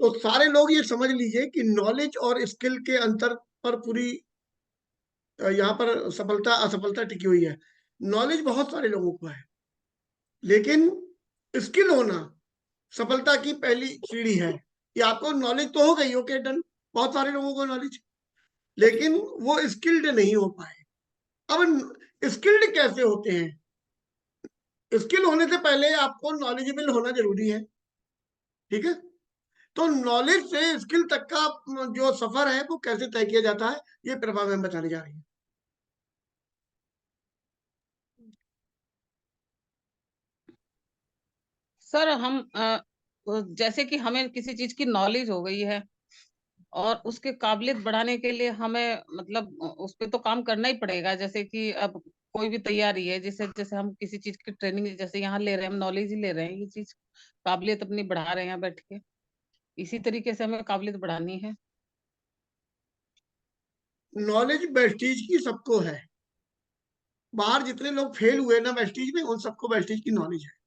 तो सारे लोग ये समझ लीजिए कि नॉलेज और स्किल के अंतर पर पूरी यहाँ पर सफलता असफलता टिकी हुई है। नॉलेज बहुत सारे लोगों को है, लेकिन स्किल होना सफलता की पहली सीढ़ी है। कि आपको नॉलेज तो हो गई, ओके डन, बहुत सारे लोगों को नॉलेज, लेकिन वो स्किल्ड नहीं हो पाए। अब स्किल्ड कैसे होते हैं? स्किल होने से पहले आपको नॉलेजेबल होना जरूरी है, ठीक है? तो नॉलेज से स्किल तक का जो सफर है वो कैसे तय किया जाता है, ये प्रभा मैम बताने जा रही है। सर हम जैसे कि हमें किसी चीज की नॉलेज हो गई है और उसके काबिलियत बढ़ाने के लिए हमें मतलब उस पे तो काम करना ही पड़ेगा। जैसे कि अब कोई भी तैयारी है, जैसे जैसे हम किसी चीज की ट्रेनिंग जैसे यहाँ ले रहे हैं, हम नॉलेज ही ले रहे हैं, ये चीज काबिलियत अपनी बढ़ा रहे हैं बैठ के। इसी तरीके से हमें काबिलियत बढ़ानी है। नॉलेज वेस्टीज की सबको है। बाहर जितने लोग फेल हुए ना वेस्टीज में, उन सबको वेस्टीज की नॉलेज है।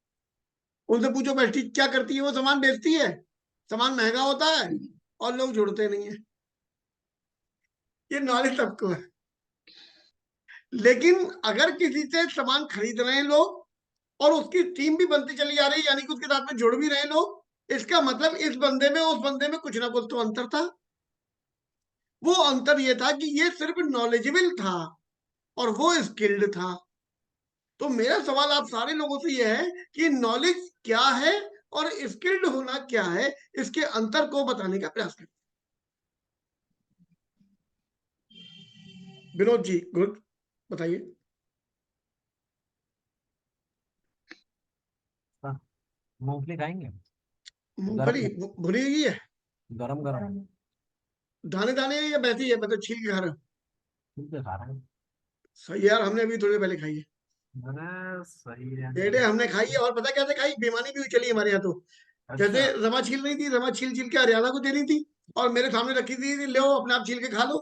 उनसे पूछो वेस्टीज क्या करती है, वो सामान बेचती है, सामान महंगा होता है और लोग जुड़ते नहीं है। ये नॉलेज सबको है। लेकिन अगर किसी से सामान खरीद रहे हैं लोग और उसकी टीम भी बनती चली जा रही है, यानी कि उसके साथ में जुड़ भी रहे हैं लोग, इसका मतलब इस बंदे में उस बंदे में कुछ ना कुछ तो अंतर था। वो अंतर ये था कि ये सिर्फ नॉलेजेबल था और वो स्किल्ड था। तो मेरा सवाल आप सारे लोगों से ये है कि नॉलेज क्या है और स्किल्ड होना क्या है, इसके अंतर को बताने का प्रयास करें। विनोद जी, गुड, बताइए। मूंगफली खाएंगे? मूंगफली गरम भुनी हुई है? गरम गरम दाने दाने या वैसी है, मतलब छील के खा रहे हो? छील के खा रहे हैं। सही यार, हमने अभी थोड़ी देर पहले खाई है। अरे सही है। बेटे हमने खाई है, और पता कैसे खाई, बेईमानी भी हुई चली हमारे यहाँ तो। जैसे अच्छा। रमा छील रही थी, रमा छील छील के हरियाणा को दे रही थी और मेरे सामने रखी थी, लो अपने आप छील के खा लो।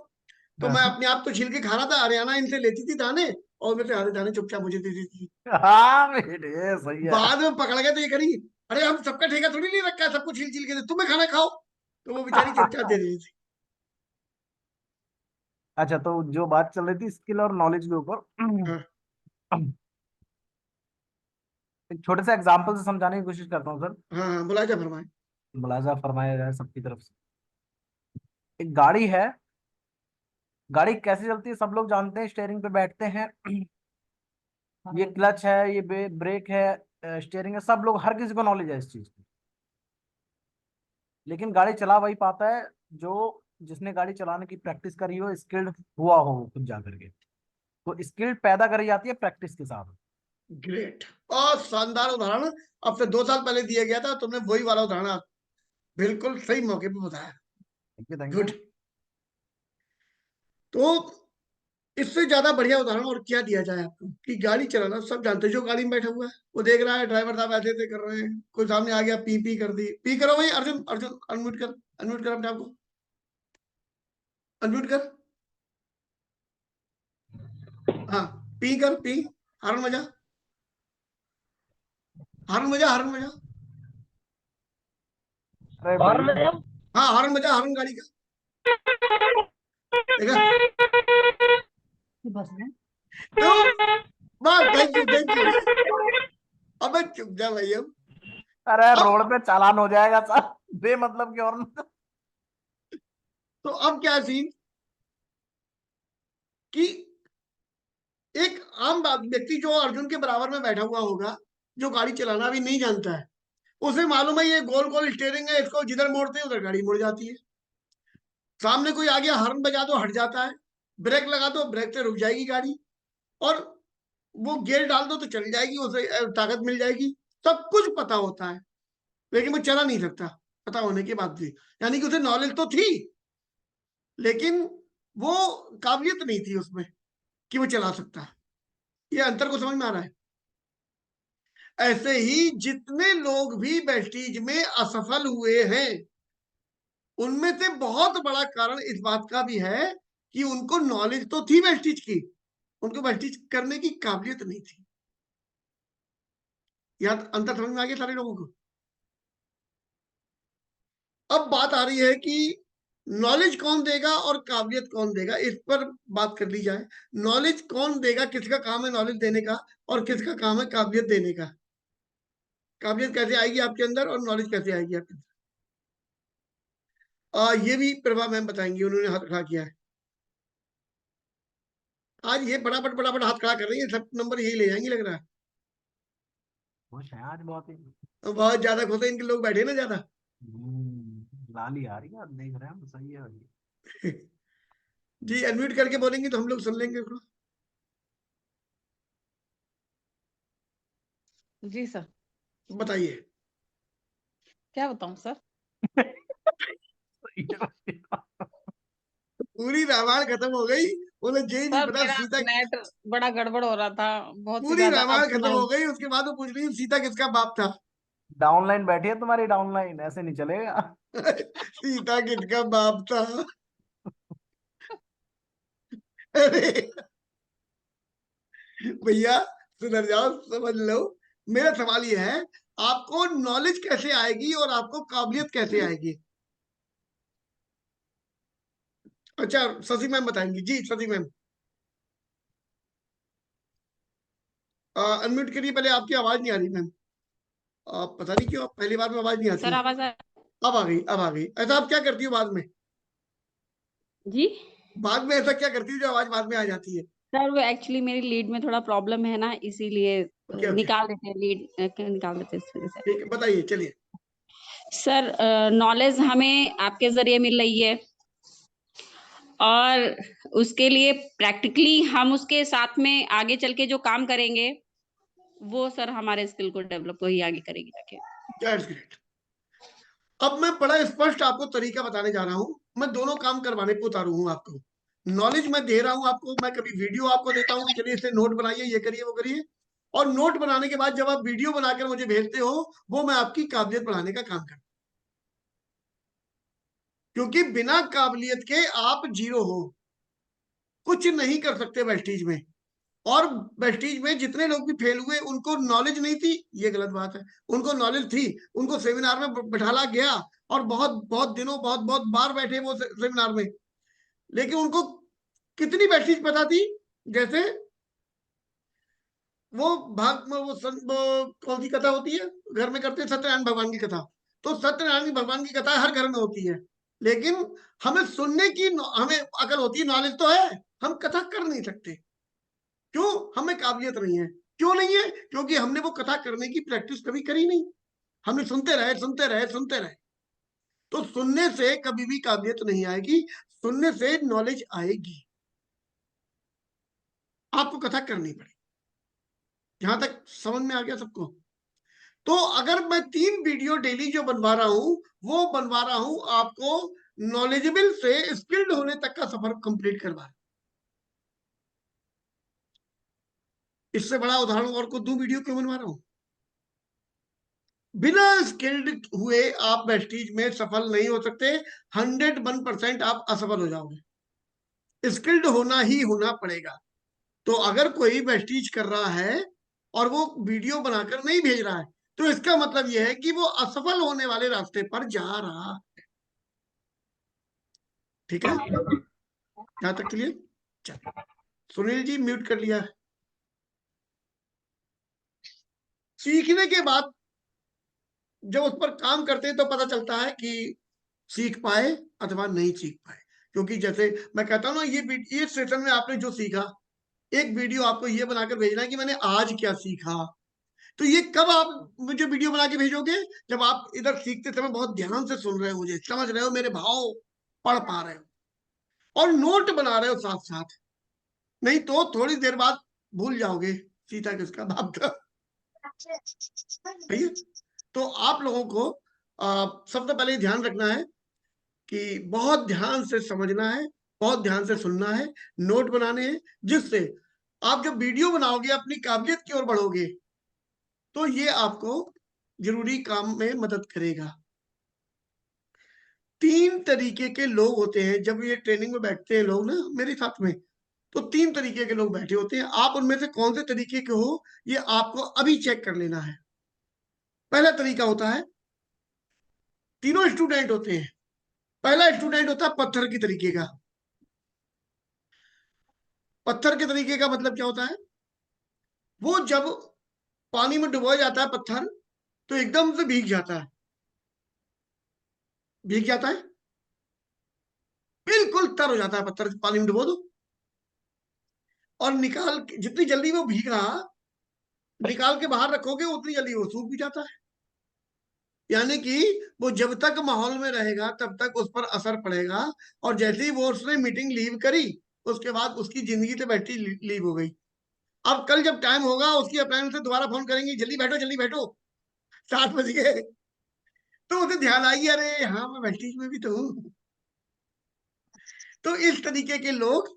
तो मैं अपने आप तो छील के खा रहा था, हरियाणा इनसे लेती थी दाने और मेरे से आधे दाने चुपचाप मुझे दे देती थी। हाँ बेटे सही है। बाद में पकड़ गए तो ये करी, अरे हम सबका ठेका थोड़ी नहीं रखा है, सबको छील छील के दे, तुम्हें खाना खाओ। तो वो बेचारी चुपचाप दे देती थी। अच्छा, तो जो बात चल रही थी स्किल और नॉलेज के ऊपर, हाँ एक छोटे से एग्जांपल से समझाने की कोशिश करता हूँ सर। हाँ हाँ, बुला जा फरमाए। मुलाजा फरमाया जाए सबकी तरफ से। एक गाड़ी है। गाड़ी कैसे चलती है सब लोग जानते हैं, स्टेयरिंग पे बैठते हैं। ये क्लच है, ये ब्रेक है, स्टेयरिंग है, सब लोग, हर किसी को नॉलेज है इस चीज की। लेकिन गाड़ी चला वही पाता है जो जिसने गाड़ी चलाने की प्रैक्टिस करी हो, स्किल्ड हुआ हो खुद जा करके। तो स्किल्ड पैदा करी जाती है प्रैक्टिस के साथ। ग्रेट, और शानदार उदाहरण अब से 2 साल पहले दिया गया था, तुमने वही वाला उदाहरण बिल्कुल सही मौके पे बताया। Thank good. यू। तो इससे ज्यादा बढ़िया उदाहरण और क्या दिया जाए आपको, कि गाड़ी चलाना सब जानते हैं, जो गाड़ी में बैठा हुआ है वो देख रहा है ड्राइवर साहब ऐसे ऐसे कर रहे हैं, कोई सामने आ गया पी पी कर दी, पी करो भाई, अर्जुन अर्जुन अनम्यूट कर, अनम्यूट कर अपने आप को, अनम्यूट कर। हाँ, पी कर, पी, हॉर्न बजा, हॉर्न बजा, हॉर्न बजा। अरे भाई। हाँ हॉर्न बजा, हॉर्न गाड़ी का, देखा? बस में। तो बस, थैंक यू थैंक यू। अबे चुप जा भाई अरे अब रोड पे चालान हो जाएगा सर, बेमतलब की। और तो अब क्या सीन, कि एक आम व्यक्ति जो अर्जुन के बराबर में बैठा हुआ होगा, जो गाड़ी चलाना भी नहीं जानता है, उसे मालूम है ये गोल गोल स्टेयरिंग है, इसको जिधर मोड़ते हैं उधर गाड़ी मुड़ जाती है। सामने कोई आ गया, हॉर्न बजा दो हट जाता है, ब्रेक लगा दो ब्रेक से रुक जाएगी गाड़ी, और वो गियर डाल दो तो चल जाएगी, उसे ताकत मिल जाएगी। सब कुछ पता होता है, लेकिन वो चला नहीं सकता पता होने के बाद भी। यानी कि उसे नॉलेज तो थी, लेकिन वो काबिलियत नहीं थी उसमें कि वो चला सकता है। ये अंतर को समझ में आ रहा है? ऐसे ही जितने लोग भी वेस्टीज में असफल हुए हैं, उनमें से बहुत बड़ा कारण इस बात का भी है कि उनको नॉलेज तो थी वेस्टीज की, उनको वेस्टीज करने की काबिलियत नहीं थी। यह अंतर समझ में आ गया सारे लोगों को? अब बात आ रही है कि नॉलेज कौन देगा और काबिलियत कौन देगा, इस पर बात कर ली जाए। नॉलेज कौन देगा, किसका काम है नॉलेज देने का, और किसका काम है काबिलियत देने का। काबिलियत कैसे आएगी आपके अंदर और नॉलेज कैसे आएगी आपके अंदर, ये भी प्रभा मैम बताएंगी, उन्होंने हाथ खड़ा किया है। आज ये फटाफट फटाफट हाथ खड़ा कर रही है, सब नंबर यही ले जाएंगे लग रहा है। खुश है आज बहुत ही। बहुत ज्यादा खुश है, इनके लोग बैठे ना ज्यादा। लाली आ रही है, देख रहे हैं हम, सही है भाई। जी अनम्यूट करके बोलेंगे तो हम लोग सुन लेंगे उसको। जी सर। बताइए। क्या बताऊं सर? सही है भाई। पूरी रामायण खत्म हो गई, उन्हें यही नहीं सर पता मेरा सीता। नेट बड़ा गड़बड़ हो रहा था, बहुत ही पूरी ज्यादा। अब रामायण खत्म सुनाई। हो गई, उसके बाद वो पूछ रही है सीता किसका बाप था। डाउनलाइन बैठी है तुम्हारी, डाउनलाइन ऐसे नहीं चलेगा। सीता किसका बाप था। अरे भैया सुधर जाओ, समझ लो। मेरा सवाल ये है, आपको नॉलेज कैसे आएगी और आपको काबिलियत कैसे आएगी। अच्छा शशि मैम बताएंगी। जी शशि मैम, अनम्यूट करिए पहले, आपकी आवाज नहीं आ रही मैम। पता नहीं क्यों पहली बार में आवाज नहीं सर आती। आवाज अब आ गई, अब आ गई। ऐसा आप क्या करती हो बाद में, जी बाद में ऐसा क्या करती हो जो आवाज बाद में आ जाती है। सर, वो एक्चुअली मेरी लीड में थोड़ा प्रॉब्लम है ना, इसीलिए ओके ओके, निकाल देते हैं लीड, निकाल देते हैं इस वजह से। ठीक है बताइए चलिए। सर नॉलेज हमें आपके जरिए मिल रही है, और उसके लिए प्रैक्टिकली हम उसके साथ में आगे चल के जो काम करेंगे वो सर हमारे स्किल को डेवलप को ही आगे करेगी जाके। That's great. अब मैं बड़ा स्पष्ट आपको तरीका बताने जा रहा हूं। मैं दोनों काम करवाने को उतारू हूं आपको। नॉलेज मैं दे रहा हूं आपको, मैं कभी वीडियो आपको देता हूं कि चलिए इसे नोट बनाइए, ये करिए वो करिए। और नोट बनाने के बाद जब आप वीडियो बनाकर मुझे भेजते हो, वो मैं आपकी काबिलियत बढ़ाने का काम करता हूं। क्योंकि बिना काबिलियत के आप जीरो हो, कुछ नहीं कर सकते वेस्टीज में। और वेस्टीज में जितने लोग भी फेल हुए उनको नॉलेज नहीं थी, ये गलत बात है। उनको नॉलेज थी, उनको सेमिनार में बैठाला गया और बहुत बहुत दिनों बहुत बहुत बार बैठे वो सेमिनार में। लेकिन उनको कितनी वेस्टीज पता थी, जैसे वो वो कौन सी कथा होती है घर में करते हैं, सत्यनारायण भगवान की कथा। तो सत्यनारायण भगवान की कथा हर घर में होती है, लेकिन हमें सुनने की हमें अकल होती है, नॉलेज तो है, हम कथा कर नहीं सकते। क्यों? हमें काबिलियत नहीं है। क्यों नहीं है? क्योंकि हमने वो कथा करने की प्रैक्टिस कभी करी नहीं। हमने सुनते रहे सुनते रहे सुनते रहे। तो सुनने से कभी भी काबिलियत नहीं आएगी, सुनने से नॉलेज आएगी। आपको कथा करनी पड़ेगी। यहां तक समझ में आ गया सबको? तो अगर मैं 3 वीडियो डेली जो बनवा रहा हूं, वो बनवा रहा हूं आपको नॉलेजेबल से स्किल्ड होने तक का सफर कंप्लीट करवा। इससे बड़ा उदाहरण और को 2 वीडियो क्यों बनवा रहा हूं। बिना स्किल्ड हुए आप वेस्टीज में सफल नहीं हो सकते। 101% आप असफल हो जाओगे। स्किल्ड होना ही होना पड़ेगा। तो अगर कोई वेस्टीज कर रहा है और वो वीडियो बनाकर नहीं भेज रहा है, तो इसका मतलब यह है कि वो असफल होने वाले रास्ते पर जा रहा। ठीक है, यहां तक क्लियर? चलिए सुनील जी म्यूट कर लिया। सीखने के बाद जब उस पर काम करते हैं तो पता चलता है कि सीख पाए अथवा नहीं सीख पाए। क्योंकि जैसे मैं कहता हूं ना, ये सेशन में आपने जो सीखा, एक वीडियो आपको ये बनाकर भेजना है कि मैंने आज क्या सीखा। तो ये कब आप मुझे वीडियो बना के भेजोगे? जब आप इधर सीखते समय बहुत ध्यान से सुन रहे हो, मुझे समझ रहे हो, मेरे भाव पढ़ पा रहे हो और नोट बना रहे हो साथ साथ। नहीं तो थोड़ी देर बाद भूल जाओगे सीता किसका बाप था। ठीक है? तो आप लोगों को सबसे पहले ध्यान रखना है कि बहुत ध्यान से समझना है, बहुत ध्यान से सुनना है, नोट बनाने हैं, जिससे आप जब वीडियो बनाओगे अपनी काबिलियत की ओर बढ़ोगे, तो ये आपको जरूरी काम में मदद करेगा। 3 तरीके के लोग होते हैं जब ये ट्रेनिंग में बैठते हैं लोग ना मेरे साथ में। तो 3 तरीके के लोग बैठे होते हैं। आप उनमें से कौन से तरीके के हो, ये आपको अभी चेक कर लेना है। पहला तरीका होता है तीनों स्टूडेंट होते हैं। पहला स्टूडेंट होता है पत्थर की तरीके का। पत्थर के तरीके का मतलब क्या होता है? वो जब पानी में डुबोया जाता है पत्थर, तो एकदम से भीग जाता है। भीग जाता है, बिल्कुल तर हो जाता है पत्थर, पानी में डुबो दो और निकाल के, जितनी जल्दी वो भीग रहा, निकाल के बाहर रखोगे उतनी जल्दी वो सूख भी जाता है। यानी कि वो जब तक माहौल में रहेगा तब तक उस पर असर पड़ेगा, और जैसे ही वो उसने मीटिंग लीव करी, उसके बाद उसकी जिंदगी से बैठी लीव हो गई। अब कल जब टाइम होगा, उसकी अपलाइन से दोबारा फोन करेंगे, जल्दी बैठो 7 बज गए, तो उसे ध्यान आएगी, अरे हाँ मैं वेस्टीज में भी तो हूँ। तो इस तरीके के लोग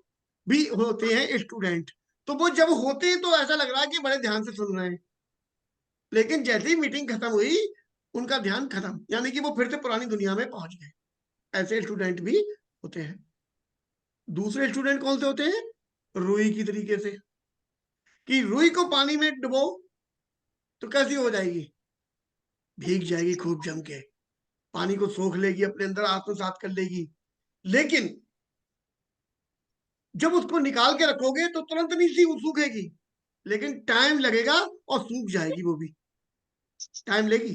भी होते हैं स्टूडेंट। तो वो जब होते हैं तो ऐसा लग रहा है कि बड़े ध्यान से सुन रहे हैं, लेकिन जैसे ही मीटिंग खत्म हुई, उनका ध्यान खत्म, यानी कि वो फिर से पुरानी दुनिया में पहुंच गए। ऐसे स्टूडेंट भी होते हैं। दूसरे स्टूडेंट कौन से होते हैं? रुई की तरीके से, कि रुई को पानी में डुबो तो कैसी हो जाएगी? भीग जाएगी खूब जम के, पानी को सोख लेगी, अपने अंदर आत्मसात कर लेगी। लेकिन जब उसको निकाल के रखोगे तो तुरंत नहीं सी सूखेगी, लेकिन टाइम लगेगा और सूख जाएगी, वो भी टाइम लेगी।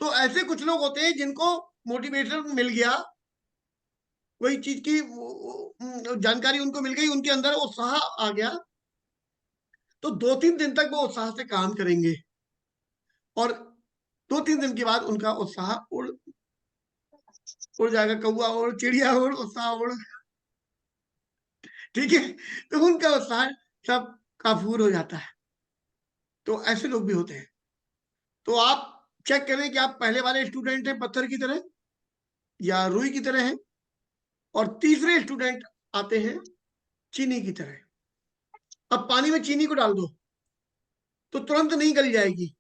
तो ऐसे कुछ लोग होते हैं जिनको मोटिवेशन मिल गया, वही चीज की जानकारी उनको मिल गई, उनके अंदर उत्साह आ गया, तो 2-3 दिन तक वो उत्साह से काम करेंगे, और 2-3 दिन के बाद उनका उत्साह उड़ उड़ जाएगा। कौआ उड़, चिड़िया उड़, उत्साह उड़। ठीक है, तो उनका उत्साह सब काफूर हो जाता है। तो ऐसे लोग भी होते हैं। तो आप चेक करें कि आप पहले वाले स्टूडेंट हैं पत्थर की तरह या रुई की तरह हैं, और तीसरे स्टूडेंट आते हैं चीनी की तरह। अब पानी में चीनी को डाल दो तो तुरंत नहीं गल जाएगी,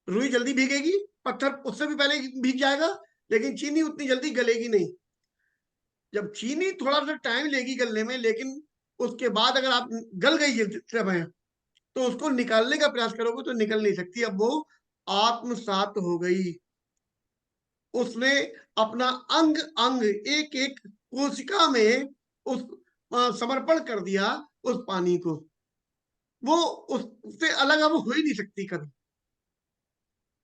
रुई जल्दी भीगेगी, पत्थर उससे भी पहले भीग जाएगा, लेकिन चीनी उतनी जल्दी गलेगी नहीं। जब चीनी थोड़ा सा टाइम लेगी गलने में, लेकिन उसके बाद अगर आप गल गई जब है, तो उसको निकालने का प्रयास करोगे तो निकल नहीं सकती। अब वो आत्मसात हो गई, उसने अपना अंग अंग, एक एक कोशिका में उस समर्पण कर दिया उस पानी को। वो उससे अलग अब हो ही नहीं सकती कभी।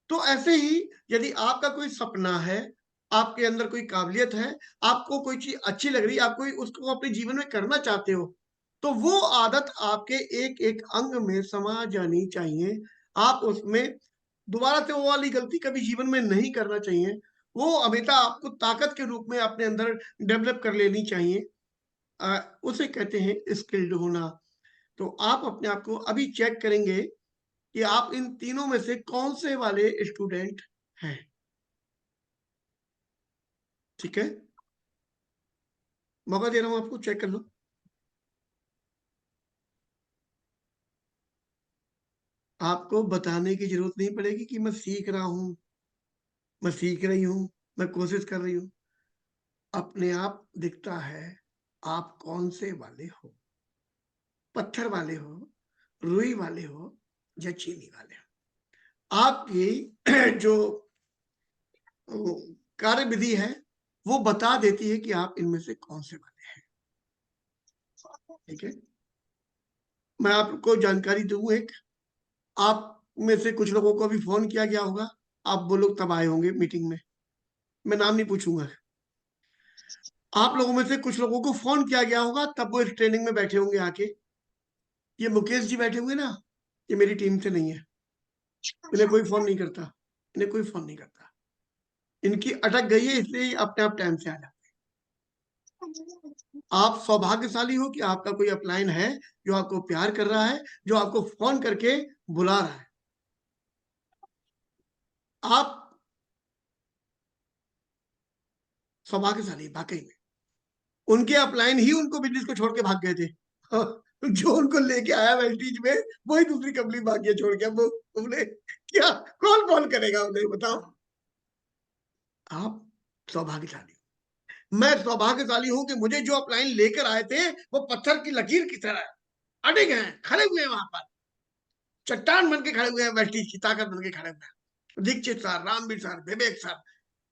तो ऐसे ही यदि आपका कोई सपना है, आपके अंदर कोई काबिलियत है, आपको कोई चीज अच्छी लग रही है, आप कोई उसको अपने जीवन में करना चाहते हो, तो वो आदत आपके एक एक अंग में समा जानी चाहिए। आप उसमें दोबारा से वो वाली गलती कभी जीवन में नहीं करना चाहिए। वो हमेशा आपको ताकत के रूप में अपने अंदर डेवलप कर लेनी चाहिए। उसे कहते हैं स्किल्ड होना। तो आप अपने आप को अभी चेक करेंगे कि आप इन तीनों में से कौन से वाले स्टूडेंट हैं। ठीक है, मौका दे रहा हूं आपको, चेक कर लो। आपको बताने की जरूरत नहीं पड़ेगी कि मैं सीख रहा हूं, मैं सीख रही हूं, मैं कोशिश कर रही हूं। अपने आप दिखता है आप कौन से वाले हो, पत्थर वाले हो, रुई वाले हो, या चीनी वाले हो। आपकी जो कार्य विधि है वो बता देती है कि आप इनमें से कौन से वाले हैं। ठीक है, मैं आपको जानकारी दूं एक, आप में से कुछ लोगों को अभी फोन किया गया होगा, आप वो लोग तब आए होंगे मीटिंग में, मैं नाम नहीं पूछूंगा। आप लोगों में से कुछ लोगों को फोन किया गया होगा, तब वो इस ट्रेनिंग में बैठे होंगे आके। ये मुकेश जी बैठे हुए ना, ये मेरी टीम से नहीं है, इन्हें कोई फोन नहीं करता, इन्हें कोई फोन नहीं करता, इनकी अटक गई है, इसलिए अपने आप टाइम से आ जाते। आप सौभाग्यशाली हो कि आपका कोई अपलाइन है जो आपको प्यार कर रहा है, जो आपको फोन करके बुला रहा है। आप सौभाग्यशाली वाकई में। उनके अपलाइन ही उनको बिजनेस को छोड़ के भाग गए थे। जो उनको लेके आया वेस्टीज में, वही दूसरी कंपनी भाग गया छोड़ के। वो उन्हें क्या, कौन कॉल करेगा उन्हें, बताओ। आप सौभाग्यशाली, मैं सौभाग्यशाली हूं कि मुझे जो अपलाइन लेकर आए थे वो पत्थर की लकीर की तरह अड़े गए हैं, खड़े हुए हैं वहां पर, चट्टान बन के खड़े हुए हैं, वेस्टीज की ताकत बन के खड़े हुए हैं। दीक्षित सर, रामवीर सर, विवेक सर,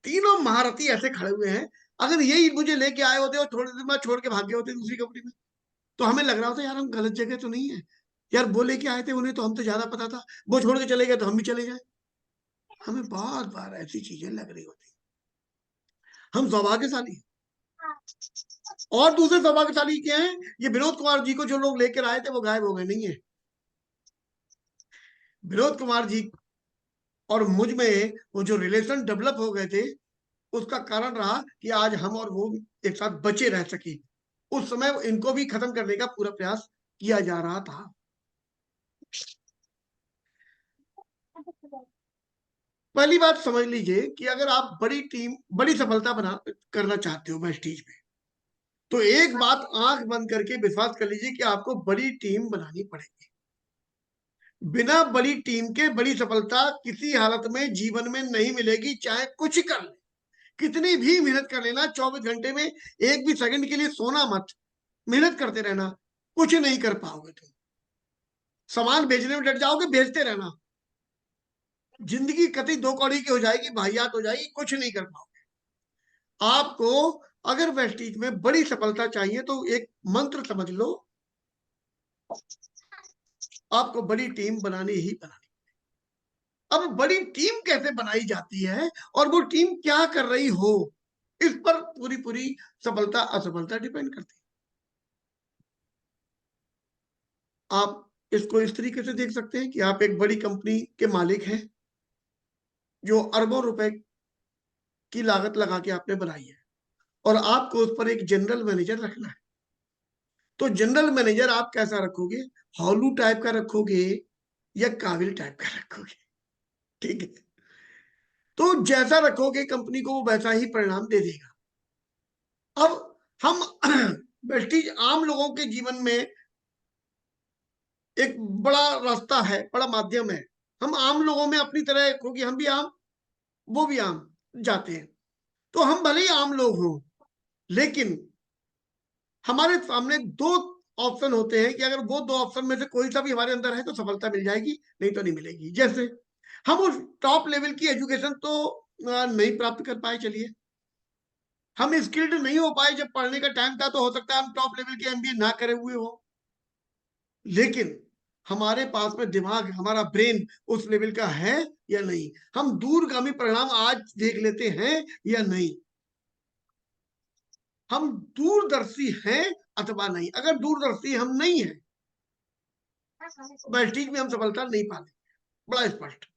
तीनों महारथी ऐसे खड़े हुए हैं। अगर यही मुझे लेके आए होते और थोड़ी देर में छोड़ के भाग गए होते दूसरी कंपनी में, तो हमें लग रहा होता यार हम गलत जगह तो नहीं है यार, वो लेके आए थे उन्हें तो हम तो ज्यादा पता था, वो छोड़ के चले गए तो हम भी चले जाए। हमें बार बार ऐसी चीजें लग रही होती। हम सौभाग्यशाली हैं। और दूसरे सौभाग्यशाली क्या है, ये विनोद कुमार जी को जो लोग लेकर आए थे वो गायब हो गए नहीं है। विनोद कुमार जी और मुझ में वो जो रिलेशन डेवलप हो गए थे, उसका कारण रहा कि आज हम और वो एक साथ बचे रह सके। उस समय इनको भी खत्म करने का पूरा प्रयास किया जा रहा था। पहली बात समझ लीजिए कि अगर आप बड़ी टीम, बड़ी सफलता बना करना चाहते हो वेस्टीज में, तो एक बात आंख बंद करके विश्वास कर लीजिए कि आपको बड़ी टीम बनानी पड़ेगी। बिना बड़ी टीम के बड़ी सफलता किसी हालत में जीवन में नहीं मिलेगी, चाहे कुछ कर ले, कितनी भी मेहनत कर लेना। 24 घंटे में एक भी सेकंड के लिए सोना मत, मेहनत करते रहना, कुछ नहीं कर पाओगे तुम। सामान बेचने में डट जाओगे, बेचते रहना, जिंदगी कतई दो कौड़ी की हो जाएगी, वाहियात हो जाएगी, कुछ नहीं कर पाओगे। आपको अगर वेस्टीज में बड़ी सफलता चाहिए तो एक मंत्र समझ लो, आपको बड़ी टीम बनानी ही बनानी। अब बड़ी टीम कैसे बनाई जाती है और वो टीम क्या कर रही हो, इस पर पूरी पूरी सफलता असफलता डिपेंड करती है। आप इसको इस तरीके से देख सकते हैं कि आप एक बड़ी कंपनी के मालिक हैं जो अरबों रुपए की लागत लगा के आपने बनाई है, और आपको उस पर एक जनरल मैनेजर रखना है। तो जनरल मैनेजर आप कैसा रखोगे, हॉलू टाइप का रखोगे या काबिल टाइप का रखोगे? ठीक है, तो जैसा रखोगे कंपनी को वो वैसा ही परिणाम दे देगा। अब हम वेस्टीज आम लोगों के जीवन में एक बड़ा रास्ता है, बड़ा माध्यम है। हम आम लोगों में अपनी तरह, क्योंकि हम भी आम वो भी आम जाते हैं, तो हम भले ही आम लोग हों, लेकिन हमारे सामने दो ऑप्शन होते हैं कि अगर वो दो ऑप्शन में से कोई सा भी हमारे अंदर है तो सफलता मिल जाएगी, नहीं तो नहीं मिलेगी। जैसे हम उस टॉप लेवल की एजुकेशन तो नहीं प्राप्त कर पाए, चलिए हम स्किल्ड नहीं हो पाए, जब पढ़ने का टाइम था तो हो सकता है हम टॉप लेवल के एमबीए ना करे हुए हो, लेकिन हमारे पास में दिमाग, हमारा ब्रेन उस लेवल का है या नहीं, हम दूरगामी परिणाम आज देख लेते हैं या नहीं, हम दूरदर्शी हैं अथवा नहीं। अगर दूरदर्शी हम नहीं है, वेस्टीज में हम सफलता नहीं पाते, बड़ा स्पष्ट।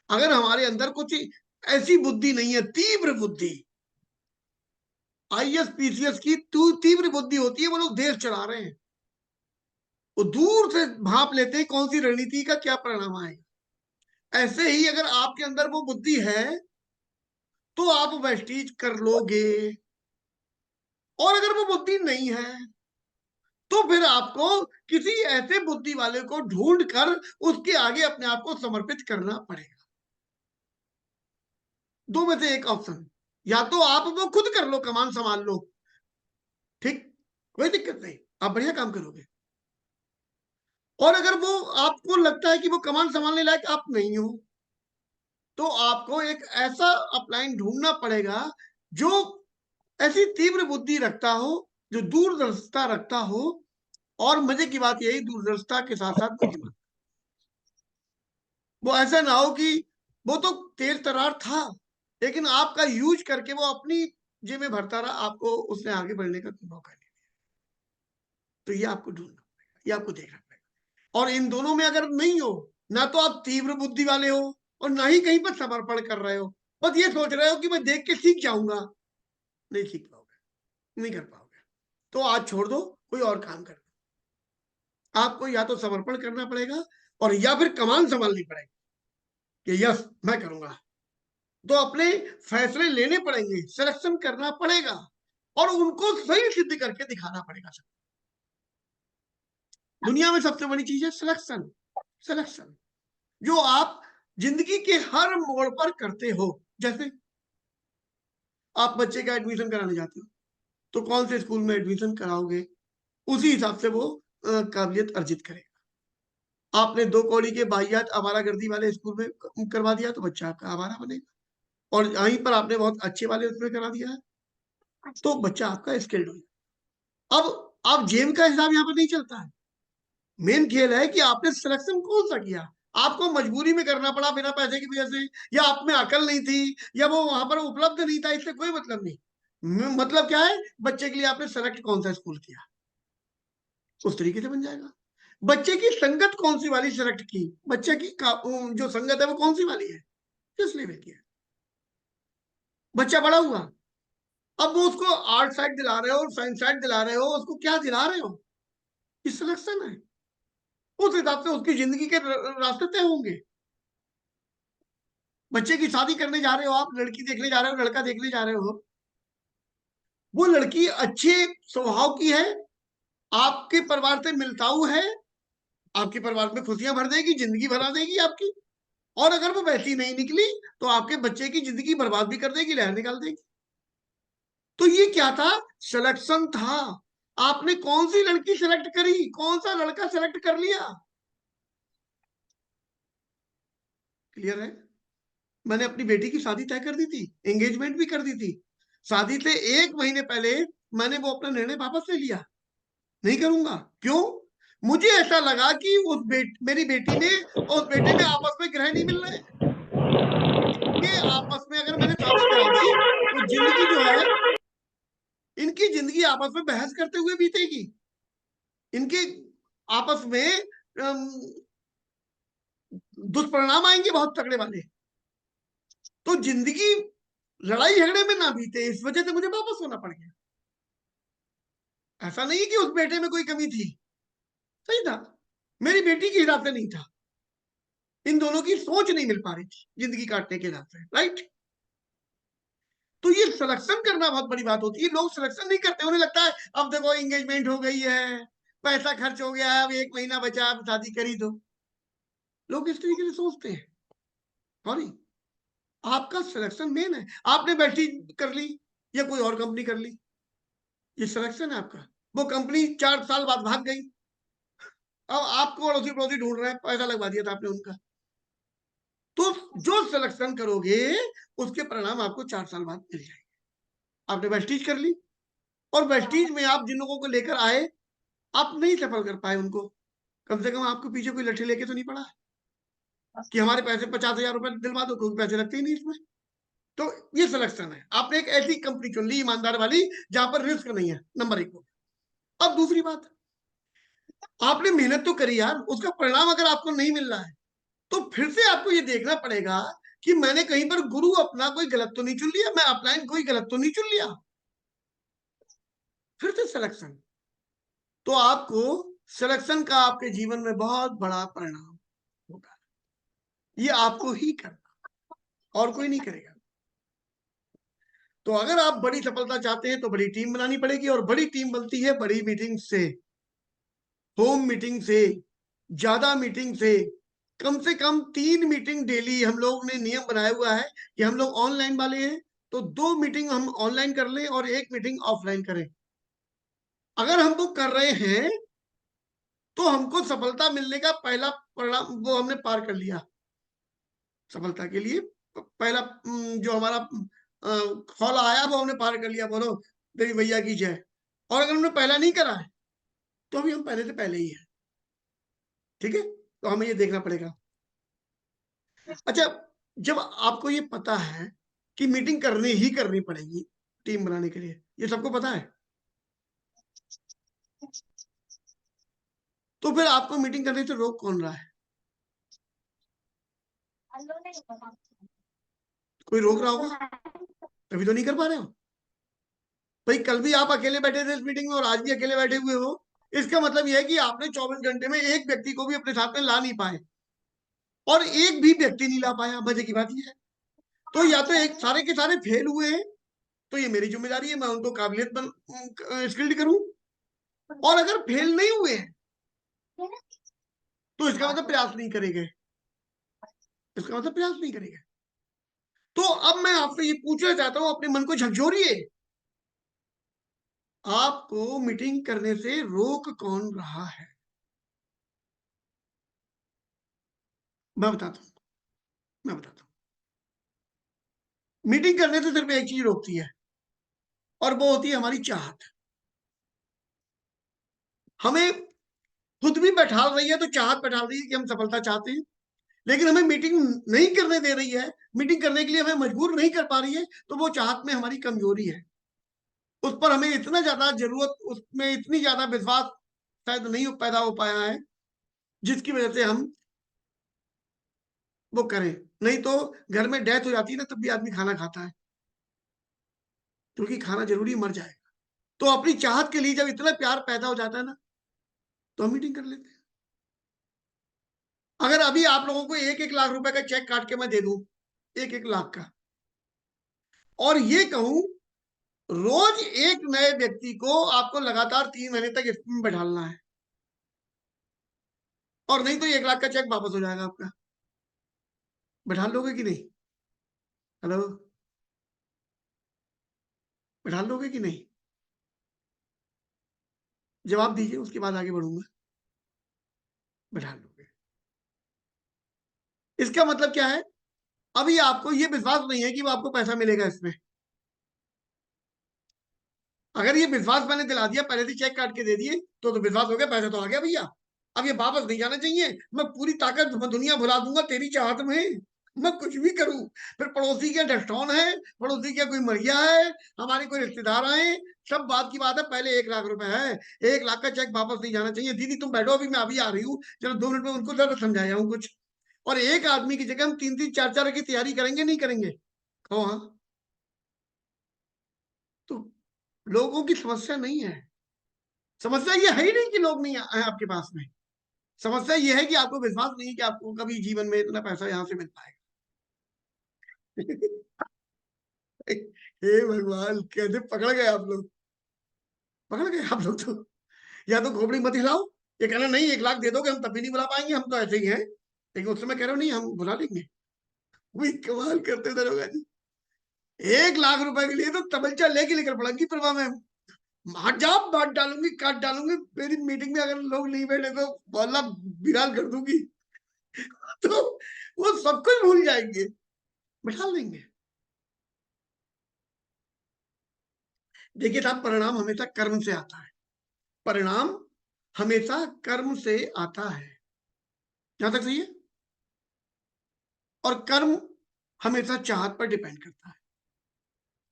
अगर हमारे अंदर कुछ ऐसी बुद्धि नहीं है, तीव्र बुद्धि, आईएएस पीसीएस की तीव्र बुद्धि होती है, वो लोग देश चला रहे हैं, वो दूर से भाप लेते हैं कौन सी रणनीति का क्या परिणाम आएगा। ऐसे ही अगर आपके अंदर वो बुद्धि है तो आप वेस्टीज कर लोगे, और अगर वो बुद्धि नहीं है तो फिर आपको किसी ऐसे बुद्धि वाले को ढूंढ कर उसके आगे अपने आप को समर्पित करना पड़ेगा। दो में से एक ऑप्शन, या तो आप वो खुद कर लो, कमान संभाल लो, ठीक, कोई दिक्कत नहीं, आप बढ़िया काम करोगे। और अगर वो आपको लगता है कि वो कमान संभालने लायक आप नहीं हो, तो आपको एक ऐसा अपलाइन ढूंढना पड़ेगा जो ऐसी तीव्र बुद्धि रखता हो, जो दूरदर्शिता रखता हो, और मजे की बात यही, दूरदर्शिता के साथ साथ बुद्धिमान। वो ऐसा ना हो कि वो तो तेज तर्रार था लेकिन आपका यूज करके वो अपनी जेब में भरता रहा, आपको उसने आगे बढ़ने का मौका नहीं दिया। तो ये आपको ढूंढना पड़ेगा, ये आपको देखना पड़ेगा। और इन दोनों में अगर नहीं हो, ना तो आप तीव्र बुद्धि वाले हो और ना ही कहीं पर समर्पण कर रहे हो, बस ये सोच रहे हो कि मैं देख के सीख जाऊंगा, नहीं सीख पाओगे, नहीं कर पाओगे। तो आज छोड़ दो, कोई और काम कर दो। आपको या तो समर्पण करना पड़ेगा और या फिर कमान संभालनी पड़ेगी कि यस मैं करूंगा। तो अपने फैसले लेने पड़ेंगे, सिलेक्शन करना पड़ेगा और उनको सही सिद्ध करके दिखाना पड़ेगा। दुनिया में सबसे बड़ी चीज है सिलेक्शन। सिलेक्शन जो आप जिंदगी के हर मोड़ पर करते हो। जैसे आप बच्चे का एडमिशन कराने जाते हो तो कौन से स्कूल में एडमिशन कराओगे, उसी हिसाब से वो काबिलियत अर्जित करेगा। आपने 2 कौड़ी के बाहियात आवारागर्दी वाले स्कूल में करवा दिया तो बच्चा आपका आवारा बनेगा, और यहीं पर आपने बहुत अच्छे वाले उसमें करा दिया है तो बच्चा आपका स्किल्ड हो जाएगा। अब जेम का हिसाब यहाँ पर नहीं चलता है। मेन खेल है कि आपने सिलेक्शन कौन सा किया, आपको मजबूरी में करना पड़ा बिना पैसे की वजह से, या आप में अकल नहीं थी, या वो वहां पर उपलब्ध नहीं था, इससे कोई मतलब नहीं। मतलब क्या है, बच्चे के लिए आपने सेलेक्ट कौन सा स्कूल किया, उस तरीके से बन जाएगा। बच्चे की संगत कौन सी वाली सेलेक्ट की, बच्चे की जो संगत है वो कौन सी वाली है, किस लेवल की है। बच्चा बड़ा हुआ, अब वो उसको आर्ट साइड दिला रहे हो, साइंस साइड दिला रहे हो, उसको क्या दिला रहे हो, ये सिलेक्शन है। उस हिसाब से उसकी जिंदगी के रास्ते तय होंगे। बच्चे की शादी करने जा रहे हो आप, लड़की देखने जा रहे हो, लड़का देखने जा रहे हो, वो लड़की अच्छे स्वभाव की है, आपके परिवार से मिलताऊ है, आपके परिवार में खुशियां भर देगी, जिंदगी भरा देगी आपकी। और अगर वो वैसी नहीं निकली तो आपके बच्चे की जिंदगी बर्बाद भी कर देगी, लहर निकाल देगी। तो ये क्या था, सिलेक्शन था। आपने कौन सी लड़की सेलेक्ट करी, कौन सा लड़का सेलेक्ट कर लिया, क्लियर है। मैंने अपनी बेटी की शादी तय कर दी थी, एंगेजमेंट भी कर दी थी, शादी से 1 महीने पहले मैंने वो अपना निर्णय वापस ले लिया, नहीं करूंगा। क्यों, मुझे ऐसा लगा कि मेरी बेटी ने और उस बेटे में आपस में ग्रह नहीं मिल रहे हैं, इनके आपस में अगर मैंने शादी करा दी तो जिंदगी जो है, इनकी जिंदगी आपस में बहस करते हुए बीतेगी, इनके आपस में दुष्परिणाम आएंगे बहुत तगड़े वाले। तो जिंदगी लड़ाई झगड़े में ना बीते, इस वजह से मुझे वापस होना पड़ गया। ऐसा नहीं कि उस बेटे में कोई कमी थी, सही था, मेरी बेटी के हिसाब से नहीं था, इन दोनों की सोच नहीं मिल पा रही थी जिंदगी काटने के हिसाब से, राइट। तो ये सिलेक्शन करना बहुत बड़ी बात होती है। लोग सिलेक्शन नहीं करते, उन्हें लगता है अब देखो एंगेजमेंट हो गई है, पैसा खर्च हो गया है, अब 1 महीना बचा, अब शादी कर ही दो। लोग इस तरीके से सोचते हैं। सॉरी, आपका सिलेक्शन मेन है। आपने बैठी कर ली या कोई और कंपनी कर ली, ये सिलेक्शन है आपका। वो कंपनी 4 साल बाद भाग गई, अब आपको अड़ोसी पड़ोसी ढूंढ रहे हैं, पैसा लगवा दिया था आपने उनका। तो जो सिलेक्शन करोगे उसके परिणाम आपको 4 साल बाद मिल जाएंगे। आपने वेस्टीज कर ली, और वेस्टीज में आप जिन लोगों को लेकर आए, आप नहीं सफल कर पाए उनको। कम से कम आपके पीछे कोई लट्ठी लेके तो नहीं पड़ा कि हमारे पैसे 50,000 रुपए दिलवा दो, क्योंकि पैसे लगते ही नहीं इसमें। तो ये सिलेक्शन है, आपने एक ऐसी कंपनी चुन ली ईमानदार वाली जहां पर रिस्क नहीं है, नंबर 1। अब दूसरी बात, आपने मेहनत तो करी यार, उसका परिणाम अगर आपको नहीं मिल रहा है तो फिर से आपको ये देखना पड़ेगा कि मैंने कहीं पर गुरु अपना कोई गलत तो नहीं चुन लिया, मैं अपलाइन कोई गलत तो नहीं चुन लिया। फिर से सिलेक्शन। तो आपको सिलेक्शन का आपके जीवन में बहुत बड़ा परिणाम होगा, ये आपको ही करना, और कोई नहीं करेगा। तो अगर आप बड़ी सफलता चाहते हैं तो बड़ी टीम बनानी पड़ेगी, और बड़ी टीम बनती है बड़ी मीटिंग से, होम मीटिंग से, ज्यादा मीटिंग से कम 3 मीटिंग डेली। हम लोग ने नियम बनाया हुआ है कि हम लोग ऑनलाइन वाले हैं तो 2 मीटिंग हम ऑनलाइन कर लें और 1 मीटिंग ऑफलाइन करें। अगर हम वो कर रहे हैं तो हमको सफलता मिलने का पहला परिणाम वो हमने पार कर लिया। सफलता के लिए पहला जो हमारा फल आया वो हमने पार कर लिया, बोलो तेरी भैया की जय। और अगर हमने पहला नहीं करा है तो अभी हम पहले से पहले ही है, ठीक है। तो हमें ये देखना पड़ेगा। अच्छा, जब आपको ये पता है कि मीटिंग करनी ही करनी पड़ेगी टीम बनाने के लिए, ये सबको पता है, तो फिर आपको मीटिंग करने से रोक कौन रहा है? कोई रोक रहा होगा, तभी तो नहीं कर पा रहे हो। भाई कल भी आप अकेले बैठे थे इस मीटिंग में और आज भी अकेले बैठे हुए हो, इसका मतलब यह है कि आपने 24 घंटे में एक व्यक्ति को भी अपने साथ में ला नहीं पाए, और एक भी व्यक्ति नहीं ला पाया। मजे की बात यह है, तो या तो एक सारे के सारे फेल हुए हैं, तो ये मेरी जिम्मेदारी है, मैं उनको काबिलियत स्किल्ड करूं। और अगर फेल नहीं हुए हैं तो इसका मतलब प्रयास नहीं करेंगे, इसका मतलब प्रयास नहीं करेंगे। तो अब मैं आपसे ये पूछना चाहता हूं, अपने मन को झकझोरिए, आपको मीटिंग करने से रोक कौन रहा है? मैं बताता हूँ मीटिंग करने से सिर्फ एक चीज रोकती है, और वो होती है हमारी चाहत। हमें खुद भी बैठाल रही है, तो चाहत बैठाल रही है कि हम सफलता चाहते हैं, लेकिन हमें मीटिंग नहीं करने दे रही है, मीटिंग करने के लिए हमें मजबूर नहीं कर पा रही है, तो वो चाहत में हमारी कमजोरी है। उस पर हमें इतना ज्यादा जरूरत, उसमें इतनी ज्यादा विश्वास शायद नहीं पैदा हो पाया है, जिसकी वजह से हम वो करें। नहीं तो घर में डेथ हो जाती है ना, तब भी आदमी खाना खाता है, क्योंकि खाना जरूरी, मर जाएगा। तो अपनी चाहत के लिए जब इतना प्यार पैदा हो जाता है ना, तो हम मीटिंग कर लेते हैं। अगर अभी आप लोगों को 1-1 लाख रुपए का चेक काट के मैं दे दूं, 1-1 लाख का, और ये कहूं रोज एक नए व्यक्ति को आपको लगातार 3 महीने तक इसमें बैठालना है, और नहीं तो 1 लाख का चेक वापस हो जाएगा आपका, बैठा लोगे कि नहीं? हेलो, बैठा लोगे कि नहीं? जवाब दीजिए, उसके बाद आगे बढ़ूंगा। बैठा लोगे। इसका मतलब क्या है? अभी आपको ये विश्वास नहीं है कि वो आपको पैसा मिलेगा इसमें। अगर ये विश्वास मैंने दिला दिया, पहले से चेक काट के दे दिए, तो विश्वास हो गया, पैसा तो आ गया भैया, अब ये वापस नहीं जाना चाहिए, मैं पूरी ताकत दुनिया भुला दूंगा तेरी चाहत में, मैं कुछ भी करूं। फिर पड़ोसी के डस्टोन है, पड़ोसी का कोई मर गया है, हमारे कोई रिश्तेदार आए, सब बात की बात है, पहले 1 लाख रुपए है, 1 लाख का चेक वापस नहीं जाना चाहिए। दीदी तुम बैठो, अभी मैं अभी आ रही हूँ, चलो 2 मिनट में उनको जरा समझाया हूँ कुछ। और एक आदमी की जगह हम 3-3 4-4 की तैयारी करेंगे, नहीं करेंगे? कहो हाँ। तो लोगों की समस्या नहीं है, समस्या ये है ही नहीं कि लोग नहीं आए आपके पास में, समस्या ये है कि आपको विश्वास नहीं है कि आपको कभी जीवन में इतना पैसा यहां से मिल पाएगा। हे भगवान, कैसे पकड़ गए आप लोग, पकड़ गए आप लोग। तो या तो खोपड़ी मत हिलाओ, ये कहना नहीं 1 लाख दे दोगे हम तब भी नहीं बुला पाएंगे, हम तो ऐसे ही हैं, लेकिन उस समय कह रहे हो नहीं हम बुला लेंगे। वही कमाल करते दरोगा जी, 1 लाख रुपए के लिए तो तबलचा लेके निकल पड़ेंगी प्रभा में, हट जाओ, बांट डालूंगी, काट डालूंगी, मेरी मीटिंग में अगर लोग नहीं बैठे तो मोहल्ला बिराल कर दूंगी। तो वो सब कुछ भूल जाएंगे, बिठा लेंगे। देखिए साहब, परिणाम हमेशा कर्म से आता है, परिणाम हमेशा कर्म से आता है, यहां तक सही है। और कर्म हमेशा चाहत पर डिपेंड करता है।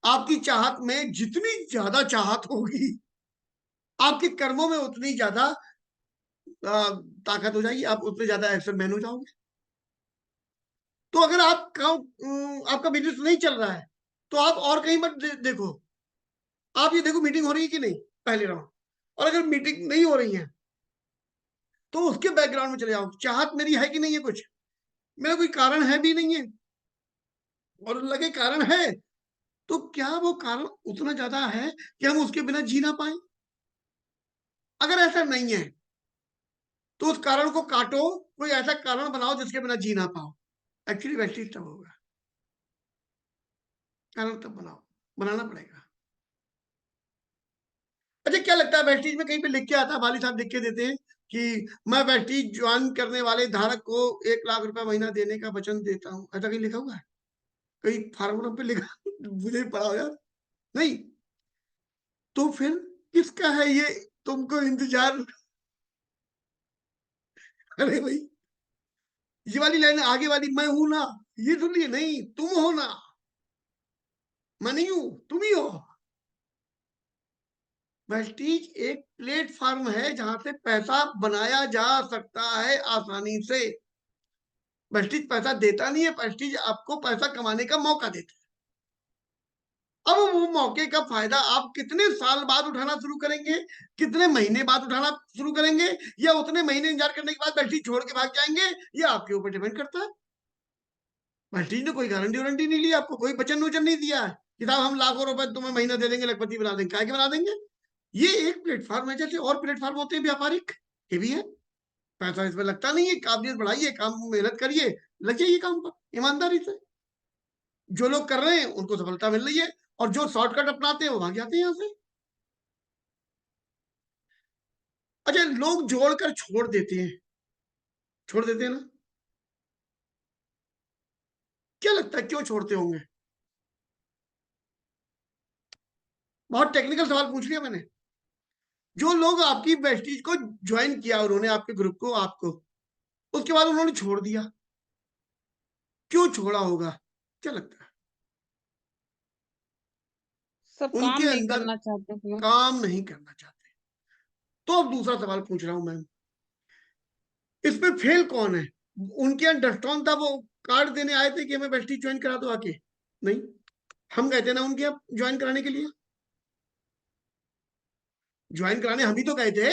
आपकी चाहत में जितनी ज्यादा चाहत होगी, आपके कर्मों में उतनी ज्यादा ताकत हो जाएगी, आप उतने ज्यादा एक्शन मैन हो जाओगे। तो अगर आपका बिजनेस नहीं चल रहा है, तो आप और कहीं मत देखो, आप ये देखो मीटिंग हो रही है कि नहीं, पहले राउंड। और अगर मीटिंग नहीं हो रही है, तो उसके बैकग्राउंड में चले जाओ, चाहत मेरी है कि नहीं है, कुछ मेरा कोई कारण है भी नहीं है, और लगे कारण है, तो क्या वो कारण उतना ज्यादा है कि हम उसके बिना जी ना पाए? अगर ऐसा नहीं है, तो उस कारण को काटो, कोई ऐसा कारण बनाओ जिसके बिना जी ना पाओ। एक्चुअली वैसे ही तब होगा, कारण तब बनाओ, बनाना पड़ेगा। अच्छा, क्या लगता है वेस्टीज में कहीं पे लिख के आता है, वाली साहब लिख के देते हैं कि मैं वेस्टीज ज्वाइन करने वाले धारक को 1 लाख रुपए महीना देने का वचन देता हूँ, ऐसा कहीं लिखा हुआ है? कहीं फार्मूला पे लिखा? मुझे पढ़ा हो यार, नहीं। तो फिर किसका है ये, तुमको इंतजार? अरे भाई, ये वाली लाइन आगे वाली, मैं हूं ना, ये सुनिए, नहीं तुम हो ना, मैं नहीं हूं, तुम ही हो। वेस्टीज एक प्लेटफॉर्म है जहां से पैसा बनाया जा सकता है आसानी से। वेस्टीज पैसा देता नहीं है, वेस्टीज आपको पैसा कमाने का मौका देता है। अब वो मौके का फायदा आप कितने साल बाद उठाना शुरू करेंगे, कितने महीने बाद उठाना शुरू करेंगे, या उतने महीने इंतजार करने के बाद वेस्टीज छोड़ के भाग जाएंगे, ये आपके ऊपर डिपेंड करता है। वेस्टीज ने कोई गारंटी वारंटी नहीं ली, आपको कोई वचन वचन नहीं दिया है कि साहब हम लाखों रुपए तुम्हें महीना दे देंगे, लखपति बना देंगे, क्या के बना देंगे। ये एक प्लेटफॉर्म है, जैसे और प्लेटफॉर्म होते हैं व्यापारिक, ये भी है। पैसा इसमें लगता नहीं है, काबिलियत बढ़ाइए, काम मेहनत करिए, लग जाइए काम पर ईमानदारी से। जो लोग कर रहे हैं उनको सफलता मिल रही है, और जो शॉर्टकट अपनाते हैं वो भाग जाते हैं यहां से। अच्छा, लोग जोड़कर छोड़ देते हैं, छोड़ देते हैं ना, क्या लगता है क्यों छोड़ते होंगे? बहुत टेक्निकल सवाल पूछ लिया मैंने। जो लोग आपकी वेस्टीज को ज्वाइन किया, उन्होंने आपके ग्रुप को, आपको, उसके बाद उन्होंने छोड़ दिया, क्यों छोड़ा होगा? क्या लगता है? सब काम उनके नहीं अंदर करना चाहते थे। काम नहीं करना चाहते। तो अब दूसरा सवाल पूछ रहा हूं मैं, इसमें फेल कौन है? उनके यहाँ डस्टॉन था, वो कार्ड देने आए थे कि हमें वेस्टीज ज्वाइन करा दो आके? नहीं, हम गए थे ना उनके यहाँ ज्वाइन कराने के लिए। ज्वाइन कराने हम ही तो गए थे,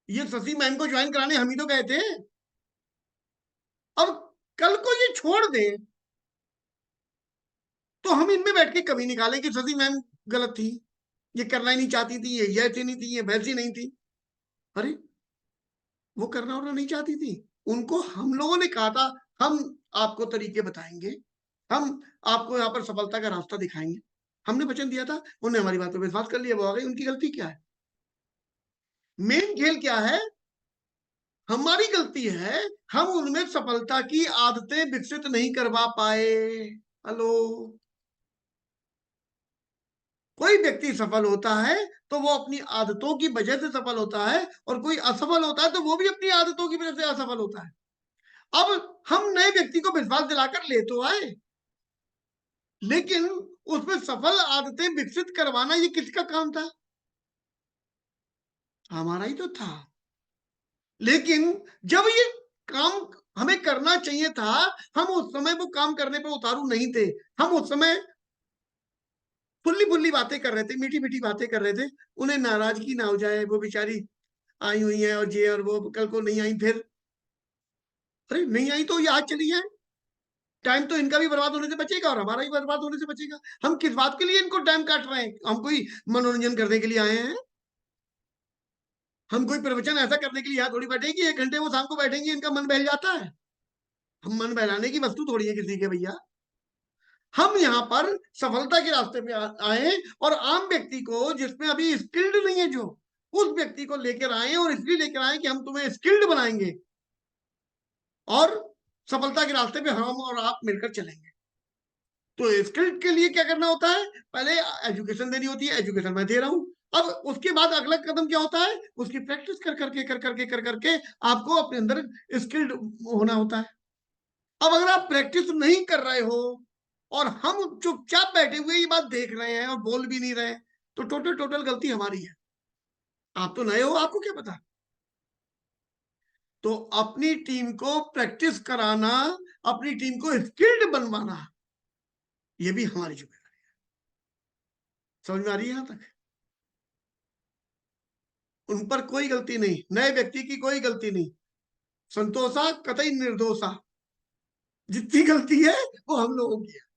ये शशि मैन को ज्वाइन कराने हम ही तो गए थे। अब कल को ये छोड़ दे तो हम इनमें बैठ के कभी निकालें कि शशि मैम गलत थी, ये करना ही नहीं चाहती थी, ये ऐसी नहीं थी, ये वैसी नहीं थी। अरे, वो करना और नहीं चाहती थी, उनको हम लोगों ने कहा था हम आपको तरीके बताएंगे, हम आपको यहाँ पर सफलता का रास्ता दिखाएंगे। हमने वचन दिया था, उन्होंने हमारी बात पर विश्वास कर लिया, वो आ गई। उनकी गलती क्या है? मेन खेल क्या है? हमारी गलती है, हम उनमें सफलता की आदतें विकसित नहीं करवा पाए। हेलो, कोई व्यक्ति सफल होता है तो वो अपनी आदतों की वजह से सफल होता है, और कोई असफल होता है तो वो भी अपनी आदतों की वजह से असफल होता है। अब हम नए व्यक्ति को विश्वास दिलाकर ले तो आए, लेकिन उसमें सफल आदतें विकसित करवाना ये किसका काम था? हमारा ही तो था। लेकिन जब ये काम हमें करना चाहिए था, हम उस समय वो काम करने पर उतारू नहीं थे। हम उस समय फुल्ली फुल्ली बातें कर रहे थे, मीठी मीठी बातें कर रहे थे। उन्हें नाराजगी ना हो जाए, वो बेचारी आई हुई है और ये और वो, कल को नहीं आई फिर। अरे नहीं आई तो ये आज चली है, टाइम तो इनका भी बर्बाद होने से बचेगा और हमारा भी बर्बाद होने से बचेगा। हम किस बात के लिए इनको टाइम काट रहे हैं? हम कोई मनोरंजन करने के लिए आए हैं? हम कोई प्रवचन ऐसा करने के लिए यहाँ थोड़ी बैठेंगे, 1 घंटे वो शाम को बैठेंगे, इनका मन बहल जाता है। हम मन बहलाने की वस्तु थोड़ी है किसी के भैया। हम यहाँ पर सफलता के रास्ते पे आए, और आम व्यक्ति को, जिसमें अभी स्किल्ड नहीं है, जो उस व्यक्ति को लेकर आए, और इसलिए लेकर आए कि हम तुम्हें स्किल्ड बनाएंगे और सफलता के रास्ते पे हम और आप मिलकर चलेंगे। तो स्किल्ड के लिए क्या करना होता है? पहले एजुकेशन देनी होती है, एजुकेशन मैं दे रहा हूं। अब उसके बाद अगला कदम क्या होता है? उसकी प्रैक्टिस कर करके आपको अपने अंदर स्किल्ड होना होता है। अब अगर आप प्रैक्टिस नहीं कर रहे हो और हम चुपचाप बैठे हुए ये बात देख रहे हैं और बोल भी नहीं रहे, तो टोटल गलती हमारी है। आप तो नए हो, आपको क्या पता? तो अपनी टीम को प्रैक्टिस कराना, अपनी टीम को स्किल्ड बनवाना, ये भी हमारी जिम्मेदारी है। समझ में आ रही है यहां तक? उन पर कोई गलती नहीं, नए व्यक्ति की कोई गलती नहीं। संतोषा कतई निर्दोषा, जितनी गलती है वो हम लोगों की है।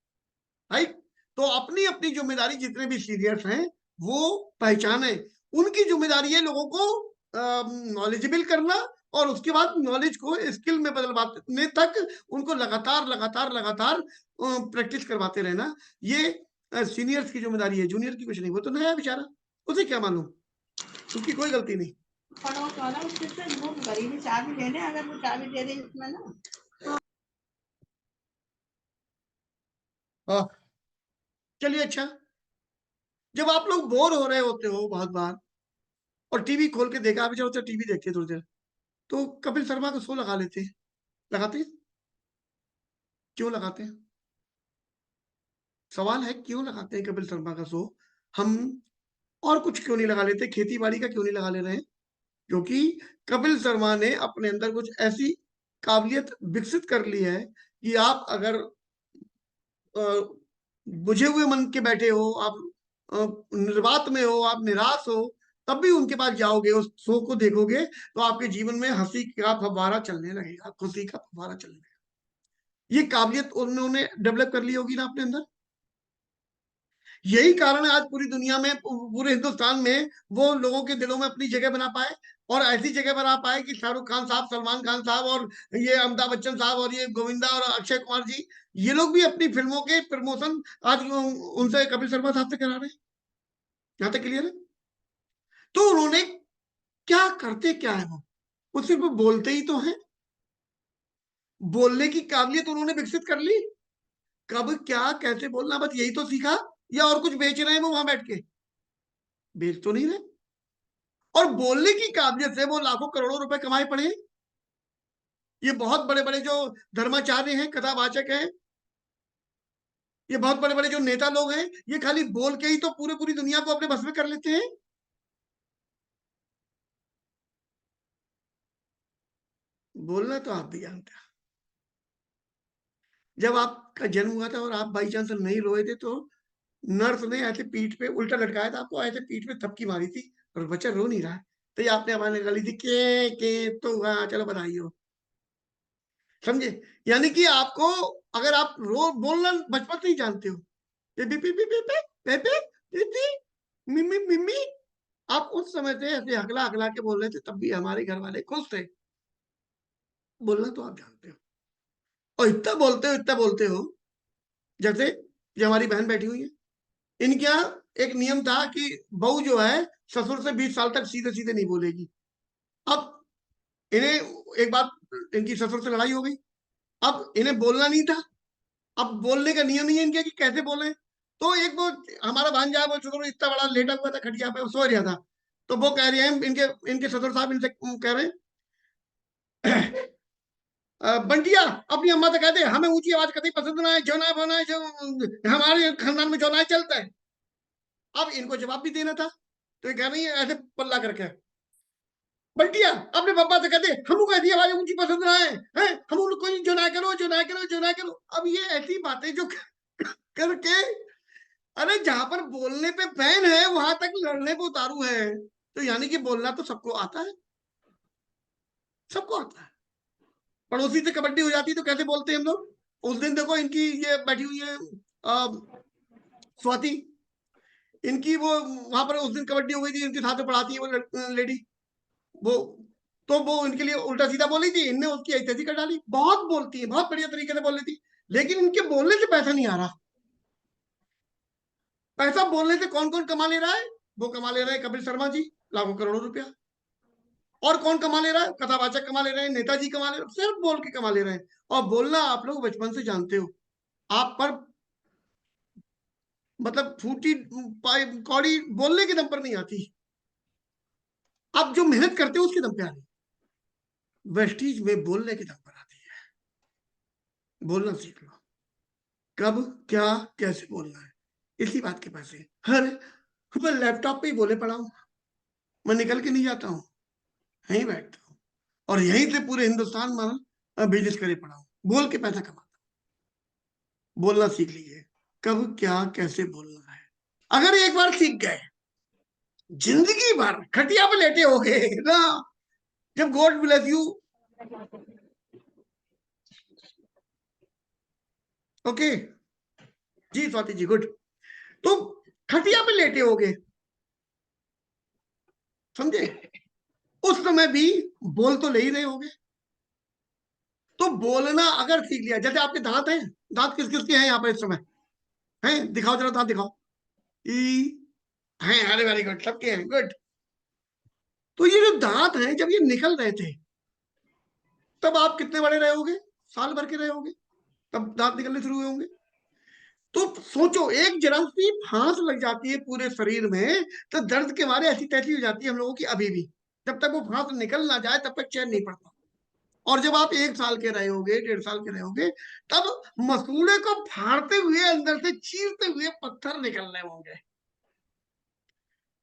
राइट? तो अपनी अपनी जिम्मेदारी, जितने भी सीनियर्स हैं वो पहचाने। उनकी जिम्मेदारी है लोगों को नॉलेजेबल करना, और उसके बाद नॉलेज को स्किल में बदलवाने तक उनको लगातार लगातार लगातार प्रैक्टिस करवाते रहना। ये सीनियर्स की जिम्मेदारी है, जूनियर की कुछ नहीं। वो तो नया बेचारा, उसे क्या मालूम, उसकी कोई गलती नहीं। पड़ोस वाला उसके से वो गरीबी चाबी दे दे, अगर वो चाबी दे दे इसमें ना। हाँ, चलिए। अच्छा, जब आप लोग बोर हो रहे होते हो बहुत बार, और टीवी खोल के देखा, अभी चलो टीवी देखते थोड़ी देर, तो कपिल शर्मा का शो लगा लेते हैं। लगाते हैं? क्यों लगाते हैं? सवाल है क्यों लगाते हैं कपिल शर्मा का शो? हम और कुछ क्यों नहीं लगा लेते? खेती बाड़ी का क्यों नहीं लगा ले रहे हैं? क्योंकि कपिल शर्मा ने अपने अंदर कुछ ऐसी काबिलियत विकसित कर ली है कि आप अगर बुझे हुए मन के बैठे हो, आप निर्वात में हो, आप निराश हो, तब भी उनके पास जाओगे, उस शो को देखोगे, तो आपके जीवन में हंसी का फव्वारा चलने लगेगा, खुशी का फव्वारा चलने लगेगा। ये काबिलियत उन्होंने डेवलप कर ली होगी ना अपने अंदर। यही कारण है आज पूरी दुनिया में, पूरे हिंदुस्तान में वो लोगों के दिलों में अपनी जगह बना पाए, और ऐसी जगह बना पाए कि शाहरुख खान साहब, सलमान खान साहब, और ये अमिताभ बच्चन साहब, और ये गोविंदा और अक्षय कुमार जी, ये लोग भी अपनी फिल्मों के प्रमोशन आज उनसे, कपिल शर्मा साहब से करा रहे हैं। यहां तक क्लियर है? तो उन्होंने क्या करते क्या है? वो सिर्फ बोलते ही तो हैं। बोलने की काबिलियत उन्होंने विकसित कर ली, कब क्या कैसे बोलना, बस यही तो सीखा, या और कुछ बेच रहे हैं वो वहां बैठ के? बेच तो नहीं रहे। और बोलने की काबिलियत से वो लाखों करोड़ों रुपए कमाए पड़े हैं। ये बहुत बड़े बड़े जो धर्माचार्य हैं, कथावाचक हैं, ये बहुत बड़े बड़े जो नेता लोग हैं, ये खाली बोल के ही तो पूरी दुनिया को अपने बस में कर लेते हैं। बोलना तो आप भी जानते हैं। जब आपका जन्म हुआ था और आप बाई चांस नहीं रोए थे, तो नर्स ने ऐसे पीठ पे उल्टा लटकाया था आपको, ऐसे पीठ पे थपकी मारी थी, और बच्चा रो नहीं रहा है, तो ये आपने आवाज निकाली थी के, तो हाँ चलो बधाई हो। समझे? यानी कि आपको, अगर आप रो बोलना बचपन से ही जानते हो, पे पे पे पे पे पे पे पे पे मिम्मी मिम्मी, आप उस समय से ऐसे हकला हकला के बोल रहे थे, तब भी हमारे घर वाले खुश थे। बोलना तो आप जानते हो, और इतना बोलते हो, जैसे ये हमारी बहन बैठी हुई है, इनके यहाँ एक नियम था कि बहू जो है ससुर से 20 साल तक सीधे सीधे नहीं बोलेगी। अब इन्हें एक बार इनकी ससुर से लड़ाई हो गई, अब इन्हें बोलना नहीं था, अब बोलने का नियम नहीं है इनके कि कैसे बोले। तो एक वो हमारा भांजा है, वो ससुर इतना बड़ा लेटा हुआ था खटिया पे, वो सो रहा था, तो वो कह रहे हैं, इनके इनके ससुर साहब इनसे कह रहे हैं, बंटिया अपनी अम्मा से कहते हमें ऊंची आवाज कभी पसंद ना है, जो ना बोना है, जो हमारे खानदान में जो ना चलता है। अब इनको जवाब भी देना था, तो ये कह रही है ऐसे पल्ला करके, बल्टिया अपने पापा से कहते हमको ऐसी आवाज ऊंची पसंद ना है, हम उनको जो ना करो जो ना करो जो ना करो। अब ये ऐसी बातें जो करके, अरे जहां पर बोलने पे बैन है वहां तक लड़ने पे उतारू है। तो यानी कि बोलना तो सबको आता है, सबको आता है। पड़ोसी से कबड्डी हो जाती तो कैसे बोलते हैं हम लोग। उस दिन देखो इनकी ये बैठी हुई है स्वाति, इनकी वो वहां पर उस दिन कबड्डी हो गई थी, इनके साथ में पढ़ाती है वो लेडी, वो तो वो इनके लिए उल्टा सीधा बोली थी, इनने उसकी ऐसी कर डाली। बहुत बोलती है, बहुत बढ़िया तरीके से बोल रही थी, लेकिन इनके बोलने से पैसा नहीं आ रहा। पैसा बोलने से कौन कौन कमा ले रहा है? वो कमा ले रहे हैं कपिल शर्मा जी, लाखों करोड़ों रुपया। और कौन कमा ले रहा है? कथावाचक कमा ले रहे हैं, नेताजी कमा ले रहे हैं, सिर्फ बोल के कमा ले रहे हैं। और बोलना आप लोग बचपन से जानते हो, आप पर मतलब फूटी कौड़ी बोलने के दम पर नहीं आती, आप जो मेहनत करते हो उसके दम पे आती, वेस्टीज में बोलने के दम पर आती है। बोलना सीख लो, कब क्या कैसे बोलना है, इसी बात के पास है। हर मैं लैपटॉप पे ही बोले पड़ा हूं, मैं निकल के नहीं जाता हूँ, यहीं बैठता हूँ, और यहीं से पूरे हिंदुस्तान में बिजनेस करे पड़ा हूँ, बोल के पैसा कमाता हूँ। बोलना सीख लीजिए, कब क्या कैसे बोलना है। अगर एक बार सीख गए, जिंदगी भर खटिया पे लेटे हो गए ना, जब गॉड ब्लेस यू, ओके जी स्वाति जी गुड, तो खटिया पे लेटे हो गए, समझे, उस समय भी बोल तो ले ही रहे होगे। तो बोलना अगर सीख लिया, जैसे आपके दांत हैं, दांत किस किस के हैं यहाँ पर इस समय? हैं, दिखाओ जरा दांत दिखाओ। ई हैं, अरे वेरी गुड, सबके हैं, गुड। तो ये जो दांत हैं, जब ये निकल रहे थे, तब आप कितने बड़े रहे होगे? साल भर के रहे होगे, तब दांत निकलने शुरू हुए होंगे। तो सोचो, एक जरा सी फांस लग जाती है पूरे शरीर में, तो दर्द के मारे ऐसी तैसी हो जाती है हम लोगों की अभी भी। जब तक वो फांस निकल ना जाए तब तक चैन नहीं पड़ता। और जब आप 1 साल के रहे होगे, 1.5 साल के रहे होगे, तब मसूड़े को फाड़ते हुए, अंदर से चीरते हुए पत्थर निकलने होंगे।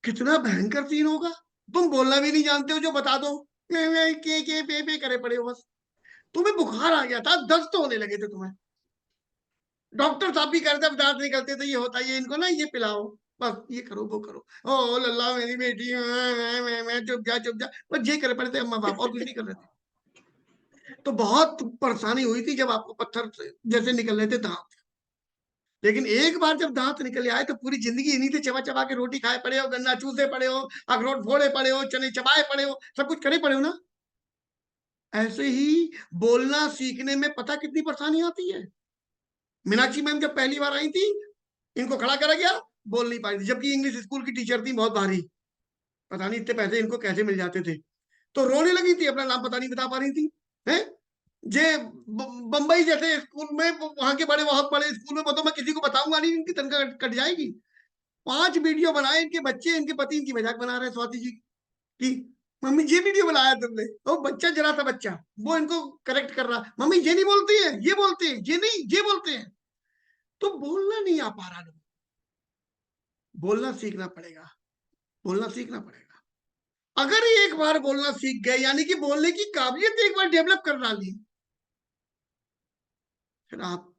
कितना भयंकर सीन होगा। तुम बोलना भी नहीं जानते हो, जो बता दो के पे करे पड़े हो बस। तुम्हें बुखार आ गया था, दस्त तो होने लगे थे तुम्हें, डॉक्टर साहब भी कहते दांत निकलते थे, ये होता है, ये इनको ना ये पिलाओ, बस ये करो वो करो, ओ लल्ला मेरी बेटी, मैं चुप जा चुप जा, बस ये करे पड़े थे अम्मा बाप, और कुछ नहीं कर रहे थे। तो बहुत परेशानी हुई थी जब आपको पत्थर जैसे निकल रहे थे दांत। लेकिन एक बार जब दांत निकल आए, तो पूरी जिंदगी इन्हीं से चबा चबा के रोटी खाए पड़े हो, गन्ना चूसे पड़े हो, अखरोट फोड़े पड़े हो, चने चबाए पड़े हो, सब कुछ करे पड़े हो ना। ऐसे ही बोलना सीखने में पता कितनी परेशानी आती है। मीनाक्षी मैम जब पहली बार आई थी, इनको खड़ा करा गया, बोल नहीं पाई थी, जबकि इंग्लिश स्कूल की टीचर थी, बहुत भारी, पता नहीं इतने पैसे इनको कैसे मिल जाते थे। तो रोने लगी थी, अपना नाम पता नहीं बता पा रही थी, है जे बंबई जैसे स्कूल में, वहां के बहुत बड़े स्कूल में, तो मैं किसी को बताऊंगा नहीं, इनकी तनख्वाह कट जाएगी। 5 वीडियो बनाए, इनके बच्चे, इनके पति इनकी मजाक बना रहे हैं स्वाति जी की, मम्मी ये वीडियो बनाया तुमने, तो बच्चा, जरा सा बच्चा, वो इनको करेक्ट कर रहा, मम्मी ये नहीं बोलती है, ये बोलते हैं, ये नहीं, ये बोलते हैं। तो बोलना नहीं आ पा रहा लोग, बोलना सीखना पड़ेगा, बोलना सीखना पड़ेगा। अगर एक बार बोलना सीख गए, यानी कि बोलने की काबिलियत एक बार डेवलप कर डाली, फिर आप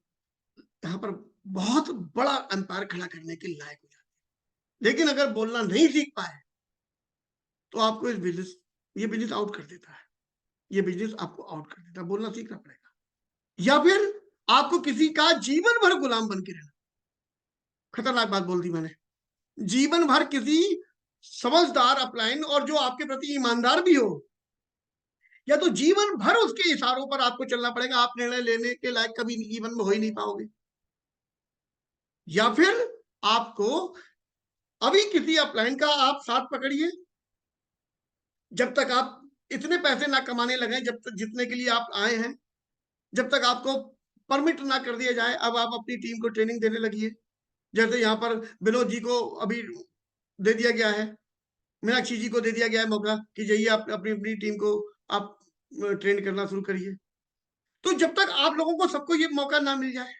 यहाँ पर बहुत बड़ा अंपायर खड़ा करने के लायक हो जाते हैं। लेकिन अगर बोलना नहीं सीख पाए तो आपको ये बिजनेस आउट कर देता है, ये बिजनेस आपको आउट कर देता है। बोलना सीखना पड़ेगा, या फिर आपको किसी का जीवन भर गुलाम बन के रहना। खतरनाक बात बोल दी मैंने, जीवन भर किसी समझदार अपलाइन और जो आपके प्रति ईमानदार भी हो, या तो जीवन भर उसके इशारों पर आपको चलना पड़ेगा, आप निर्णय लेने के लायक कभी जीवन में हो ही नहीं पाओगे। या फिर आपको अभी किसी अपलाइन का आप साथ पकड़िए, जब तक आप इतने पैसे ना कमाने लगे, जब तक जितने के लिए आप आए हैं, जब तक आपको परमिट ना कर दिया जाए, अब आप अपनी टीम को ट्रेनिंग देने लगिए। जैसे यहाँ पर विनोद जी को अभी दे दिया गया है, मीनाक्षी जी को दे दिया गया है मौका कि जाइए आप अपनी अपनी टीम को आप ट्रेन करना शुरू करिए। तो जब तक आप लोगों को सबको ये मौका ना मिल जाए,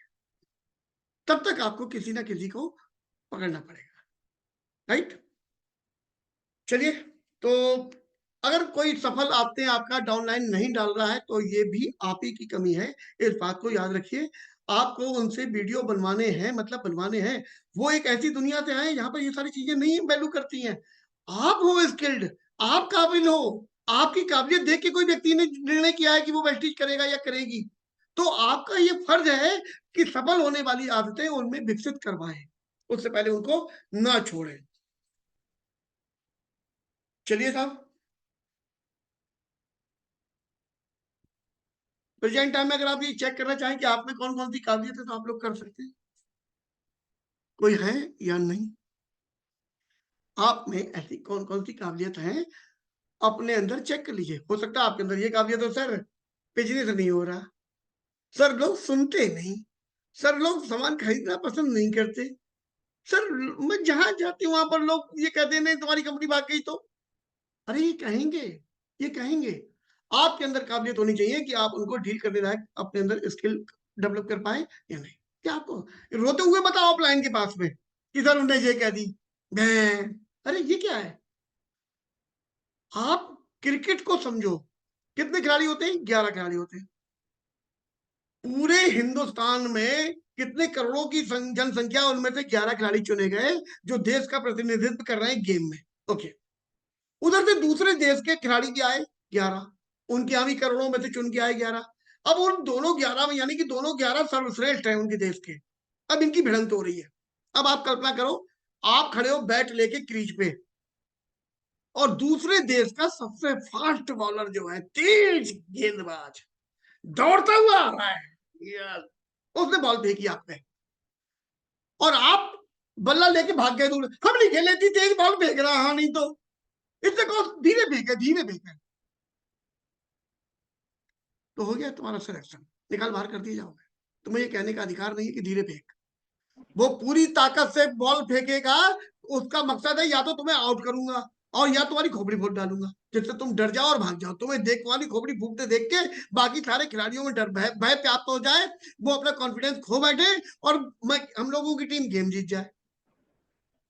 तब तक आपको किसी ना किसी को पकड़ना पड़ेगा, राइट। चलिए, तो अगर कोई सफल आपने आपका डाउनलाइन नहीं डाल रहा है तो ये भी आप ही की कमी है, इस बात को याद रखिए। आपको उनसे वीडियो बनवाने हैं, मतलब बनवाने हैं, वो एक ऐसी दुनिया से आए जहां पर ये सारी चीजें नहीं वैल्यू करती हैं। आप हो स्किल्ड, आप काबिल हो, आपकी काबिलियत देख के कोई व्यक्ति ने निर्णय किया है कि वो वेस्टिज करेगा या करेगी, तो आपका ये फर्ज है कि सफल होने वाली आदतें उनमें विकसित करवाएं, उससे पहले उनको ना छोड़ें। चलिए साहब, प्रेजेंट टाइम में अगर आप ये चेक करना चाहें कि आप में कौन कौन सी काबिलियत है, तो आप लोग कर सकते हैं। कोई है या नहीं? आप में ऐसी कौन कौन सी काबिलियत है, अपने अंदर चेक कर लीजिए। हो सकता है आपके अंदर ये काबिलियत हो, सर बिजनेस नहीं हो रहा, सर लोग सुनते नहीं, सर लोग सामान खरीदना पसंद नहीं करते, सर मैं जहां जाती हूँ वहां पर लोग ये कहते हैं नहीं तुम्हारी कंपनी भाग गई तो। अरे ये कहेंगे, ये कहेंगे। आपके अंदर काबिलियत होनी चाहिए कि आप उनको डील करने लायक अपने अंदर स्किल डेवलप कर पाए या नहीं। क्या आपको रोते हुए बताओ ऑफलाइन के पास में कि सर उन्होंने ये कह दी, अरे ये क्या है? आप क्रिकेट को समझो, कितने खिलाड़ी होते हैं? 11 खिलाड़ी होते हैं। पूरे हिंदुस्तान में कितने करोड़ों की जनसंख्या, उनमें से 11 खिलाड़ी चुने गए जो देश का प्रतिनिधित्व कर रहे हैं गेम में। ओके, उधर से दूसरे देश के खिलाड़ी भी आए 11, उनके यहाँ भी करोड़ों में से चुन के आए 11। अब उन दोनों 11 में, यानी कि दोनों 11 सर्वश्रेष्ठ हैं उनके देश के। अब इनकी भिड़ंत हो रही है। अब आप कल्पना करो, आप खड़े हो बैट लेके क्रीज पे, और दूसरे देश का सबसे फास्ट बॉलर जो है, तेज गेंदबाज, दौड़ता हुआ आ रहा है, यार उसने बॉल फेंकी आप पे, और आप बल्ला लेके भाग गए दूर। हम नहीं खेले, थी तेज बॉल फेंक रहा, हाँ नहीं तो इससे कहो धीरे फेंके, धीरे फेंके, तो हो गया तुम्हारा सिलेक्शन, निकाल बाहर कर दिए जाओगे। तुम्हें ये कहने का अधिकार नहीं है कि धीरे फेंक। वो पूरी ताकत से बॉल फेंकेगा, उसका मकसद है या तो तुम्हें आउट करूंगा और या तुम्हारी खोपड़ी फूट डालूंगा, जिससे तुम डर जाओ और भाग जाओ। तुम्हें देख, तुम्हारी खोपड़ी फूटते देख के बाकी सारे खिलाड़ियों में डर भय प्राप्त हो जाए, वो अपना कॉन्फिडेंस खो बैठे और हम लोगों की टीम गेम जीत जाए।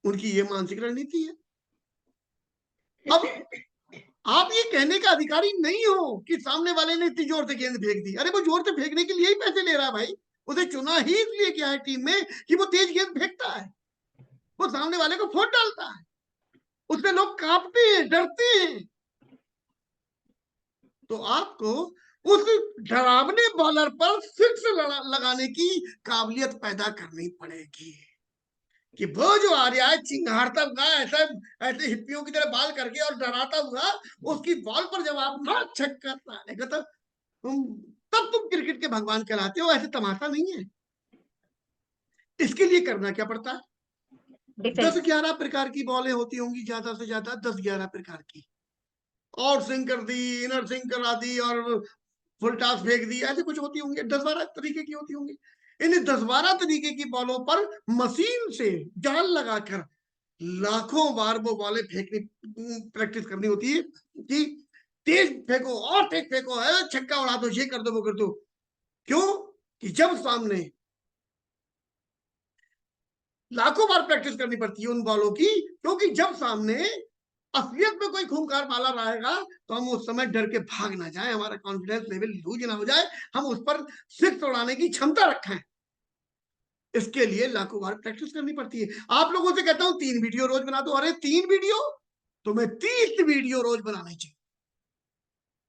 उनकी ये मानसिक रणनीति है। अब आप ये कहने का अधिकारी नहीं हो कि सामने वाले ने इतनी जोर से गेंद फेंक दी। अरे वो जोर से फेंकने के लिए ही पैसे ले रहा है भाई, उसे चुना ही इसलिए किया है टीम में कि वो तेज गेंद फेंकता है, वो सामने वाले को फोड़ डालता है, उससे लोग कांपते हैं, डरते हैं। तो आपको उस डरावने बॉलर पर सिक्स लगाने की काबिलियत पैदा करनी पड़ेगी कि वो जो आ रहा है चिंगारता हुआ, ऐसा ऐसे हिप्पियों की तरह बाल करके और डराता हुआ, उसकी बॉल पर जब आप ना छक्का मारेगा तो तब तुम क्रिकेट के भगवान कहलाते हो, ऐसे तमाशा नहीं है। इसके लिए करना क्या पड़ता है? 10-11 प्रकार की बॉलें होती होंगी, ज्यादा से ज्यादा 10-11 प्रकार की, और सिंक कर दी, इनर सिंक करा दी, और फुल टॉस फेंक दी, ऐसे कुछ होती होंगी, 10-12 तरीके की होती होंगी। इन 10-12 तरीके की बॉलों पर मशीन से जाल लगाकर लाखों बार वो बॉलें फेंकनी प्रैक्टिस करनी होती है कि तेज फेंको और तेज फेंको, है छक्का उड़ा दो, ये कर दो वो कर दो। क्यों? कि जब सामने लाखों बार प्रैक्टिस करनी पड़ती है उन बॉलों की, क्योंकि जब सामने असलियत में कोई खूंखार बालर आएगा तो हम उस समय डर के भाग ना जाए, हमारा कॉन्फिडेंस लेवल लूज ना हो जाए, हम उस पर सिक्स उड़ाने की क्षमता रखें। इसके लिए लाखों बार प्रैक्टिस करनी पड़ती है। आप लोगों से कहता हूं 3 वीडियो रोज बना दो। अरे 3 वीडियो? तुम्हें 30 वीडियो रोज बनानी चाहिए।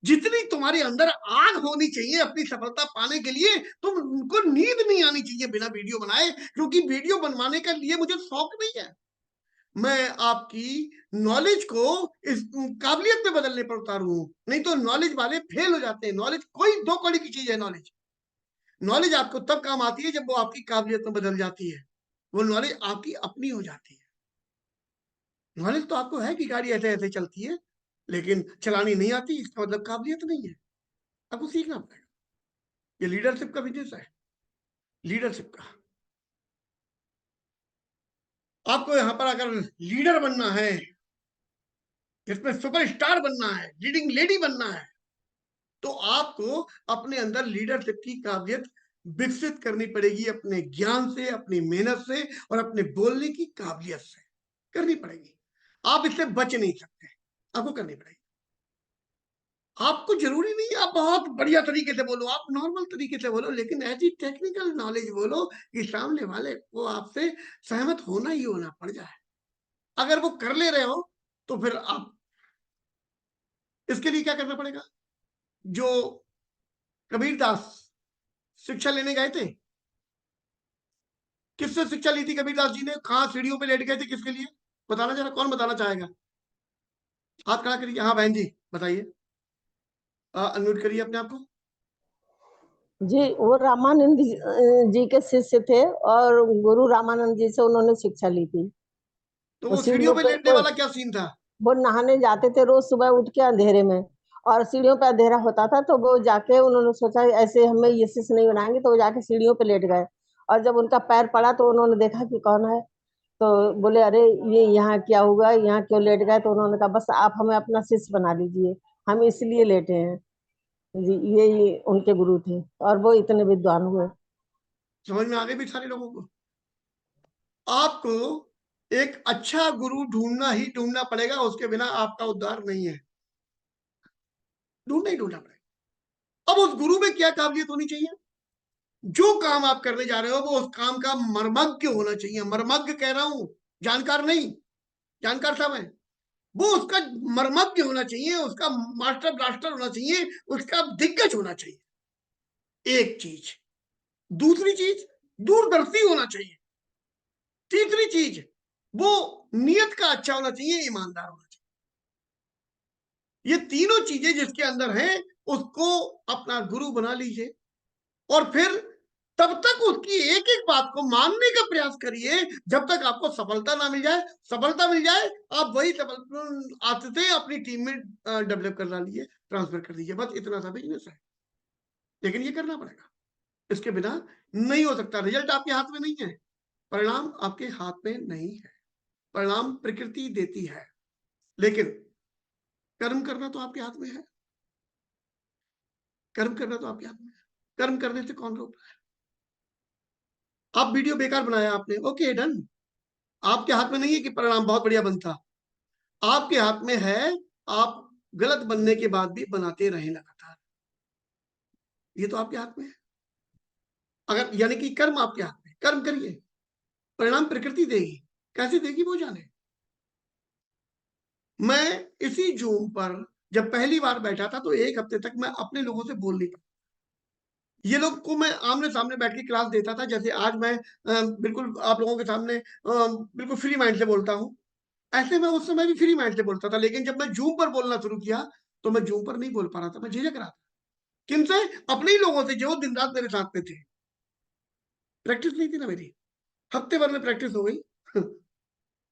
जितनी तुम्हारे अंदर आग होनी चाहिए अपनी सफलता पाने के लिए, तुमको नींद नहीं आनी चाहिए बिना वीडियो बनाए, क्योंकि वीडियो बनवाने के लिए मुझे शौक नहीं है। मैं आपकी नॉलेज को इस काबिलियत में बदलने पर उतारू, नहीं तो नॉलेज वाले फेल हो जाते हैं। नॉलेज कोई 2 कौड़ी की चीज है। नॉलेज नॉलेज आपको तब काम आती है जब वो आपकी काबिलियत में बदल जाती है, वो नॉलेज आपकी अपनी हो जाती है। नॉलेज तो आपको है कि गाड़ी ऐसे ऐसे चलती है, लेकिन चलानी नहीं आती, इसका मतलब काबिलियत नहीं है, आपको सीखना पड़ेगा। ये लीडरशिप का बिजनेस है, लीडरशिप का। आपको यहां पर अगर लीडर बनना है, इसमें सुपरस्टार बनना है, लीडिंग लेडी बनना है, तो आपको अपने अंदर लीडरशिप की काबिलियत विकसित करनी पड़ेगी, अपने ज्ञान से, अपनी मेहनत से और अपने बोलने की काबिलियत से करनी पड़ेगी। आप इससे बच नहीं सकते, आपको करनी पड़ेगी। आपको जरूरी नहीं आप बहुत बढ़िया तरीके से बोलो, आप नॉर्मल तरीके से बोलो, लेकिन ऐसी टेक्निकल नॉलेज बोलो कि सामने वाले को आपसे सहमत होना ही होना पड़ जाए। अगर वो कर ले रहे हो तो फिर आप इसके लिए क्या करना पड़ेगा? जो कबीरदास शिक्षा लेने गए थे, किससे शिक्षा ली थी कबीरदास जी ने? कहां सीढ़ियों पे लेट गए थे, किसके लिए? बताना जरा, कौन बताना चाहेगा? हाथ खड़ा करिए। हाँ बहन जी बताइए, अनम्यूट करिए अपने आप को। जी, वो रामानंद जी के शिष्य थे और गुरु रामानंद जी से उन्होंने शिक्षा ली थी। तो वो वो सीढ़ियों पे लेटने वो वाला क्या सीन था? वो नहाने जाते थे रोज सुबह उठ के अंधेरे में, और सीढ़ियों पे अंधेरा होता था, तो वो जाके उन्होंने सोचा ऐसे हमें ये शिष्य नहीं बनाएंगे, तो वो जाके सीढ़ियों पे लेट गए। और जब उनका पैर पड़ा तो उन्होंने देखा कि कौन है, तो बोले अरे ये यहाँ क्या हुआ, यहाँ क्यों लेट गए? तो उन्होंने कहा बस आप हमें अपना शिष्य बना लीजिए, हम इसलिए लेटे हैं। जी, ये उनके गुरु थे और वो इतने विद्वान हुए। समझ में आ गई भी सारे लोगों को? आपको एक अच्छा गुरु ढूंढना ही ढूंढना पड़ेगा, उसके बिना आपका उद्धार नहीं है। ढूंढना ही ढूंढना पड़ेगा। अब उस गुरु में क्या काबिलियत होनी चाहिए? जो काम आप करने जा रहे हो वो उस काम का मर्मज्ञ होना चाहिए। मर्मज्ञ कह रहा हूं, जानकार नहीं, जानकार था मैं। वो उसका मर्मज्ञ होना चाहिए, उसका मास्टर ब्लास्टर होना चाहिए, उसका दिग्गज होना चाहिए। एक चीज। दूसरी चीज, दूरदर्शी होना चाहिए। तीसरी चीज, वो नियत का अच्छा होना चाहिए, ईमानदार होना चाहिए। ये तीनों चीजें जिसके अंदर हैं, उसको अपना गुरु बना लीजिए, और फिर तब तक उसकी एक एक बात को मानने का प्रयास करिए जब तक आपको सफलता ना मिल जाए। सफलता मिल जाए, आप वही सफलता आते अपनी टीम में डेवलप कर डालिए, ट्रांसफर कर दीजिए, बस इतना सा बिजनेस है। लेकिन ये करना पड़ेगा, इसके बिना नहीं हो सकता। रिजल्ट आपके हाथ में नहीं है, परिणाम आपके हाथ में नहीं है, परिणाम प्रकृति देती है, लेकिन कर्म करना तो आपके हाथ में है। कर्म करना तो आपके हाथ में है। कर्म करने से कौन रोक रहा है? आप वीडियो बेकार बनाया आपने, ओके डन, आपके हाथ में नहीं है कि परिणाम बहुत बढ़िया बनता। आपके हाथ में है, आप गलत बनने के बाद भी बनाते रहे लगातार, ये तो आपके हाथ में है। अगर यानी कि कर्म आपके हाथ में, कर्म करिए, परिणाम प्रकृति देगी, कैसे देगी वो जाने। मैं इसी जूम पर जब पहली बार बैठा था तो 1 हफ्ते तक मैं अपने लोगों से बोल नहीं पाता। ये लोग को मैं आमने सामने बैठ के क्लास देता था, जैसे आज मैं बिल्कुल आप लोगों के सामने बिल्कुल फ्री माइंड से बोलता हूँ, ऐसे मैं उस समय भी फ्री माइंड से बोलता था। लेकिन जब मैं जूम पर बोलना शुरू किया तो मैं जूम पर नहीं बोल पा रहा था, मैं झिझक रहा था। किनसे? अपने ही लोगों से जो दिन रात मेरे साथ में थे। प्रैक्टिस नहीं थी ना मेरी, हफ्ते भर में प्रैक्टिस हो गई।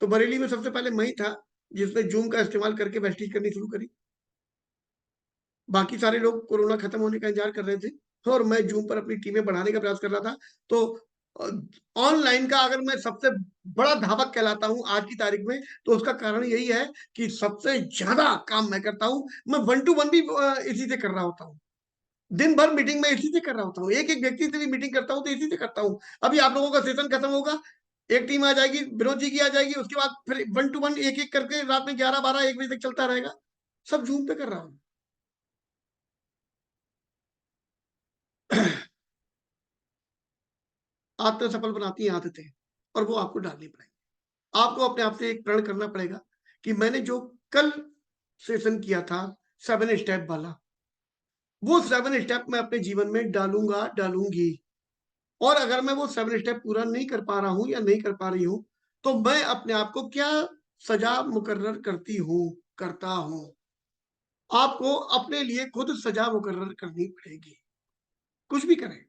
तो बरेली में सबसे पहले मैं ही था जिसने जूम का इस्तेमाल करके प्रैक्टिस करनी शुरू करी। बाकी सारे लोग कोरोना खत्म होने का इंतजार कर रहे थे और मैं जूम पर अपनी टीमें बढ़ाने का प्रयास कर रहा था। तो ऑनलाइन का अगर मैं सबसे बड़ा धावक कहलाता हूं आज की तारीख में, तो उसका कारण यही है कि सबसे ज्यादा काम मैं करता हूं। मैं 1 to 1 भी इसी से कर रहा होता हूं। दिन भर मीटिंग में इसी से कर रहा होता हूँ। एक एक व्यक्ति से भी मीटिंग करता हूँ तो इसी से करता हूँ। अभी आप लोगों का सेशन खत्म होगा, एक टीम आ जाएगी, विनोद जी की आ जाएगी, उसके बाद फिर 1 to 1 एक एक करके रात में 11, 12, 1 बजे तक चलता रहेगा। सब जूम पे कर रहा हूँ। आदतें सफल बनाती हैं आदतें, और वो आपको डालनी पड़ेगी। आपको अपने आप से एक प्रण करना पड़ेगा कि मैंने जो कल सेशन किया था 7 स्टेप वाला, वो 7 स्टेप मैं अपने जीवन में डालूंगा, डालूंगी। और अगर मैं वो 7 स्टेप पूरा नहीं कर पा रहा हूं या नहीं कर पा रही हूं, तो मैं अपने आप को क्या सजा मुकर्रर करता हूं। आपको अपने लिए खुद सजा मुकर्रर करनी पड़ेगी, कुछ भी करें।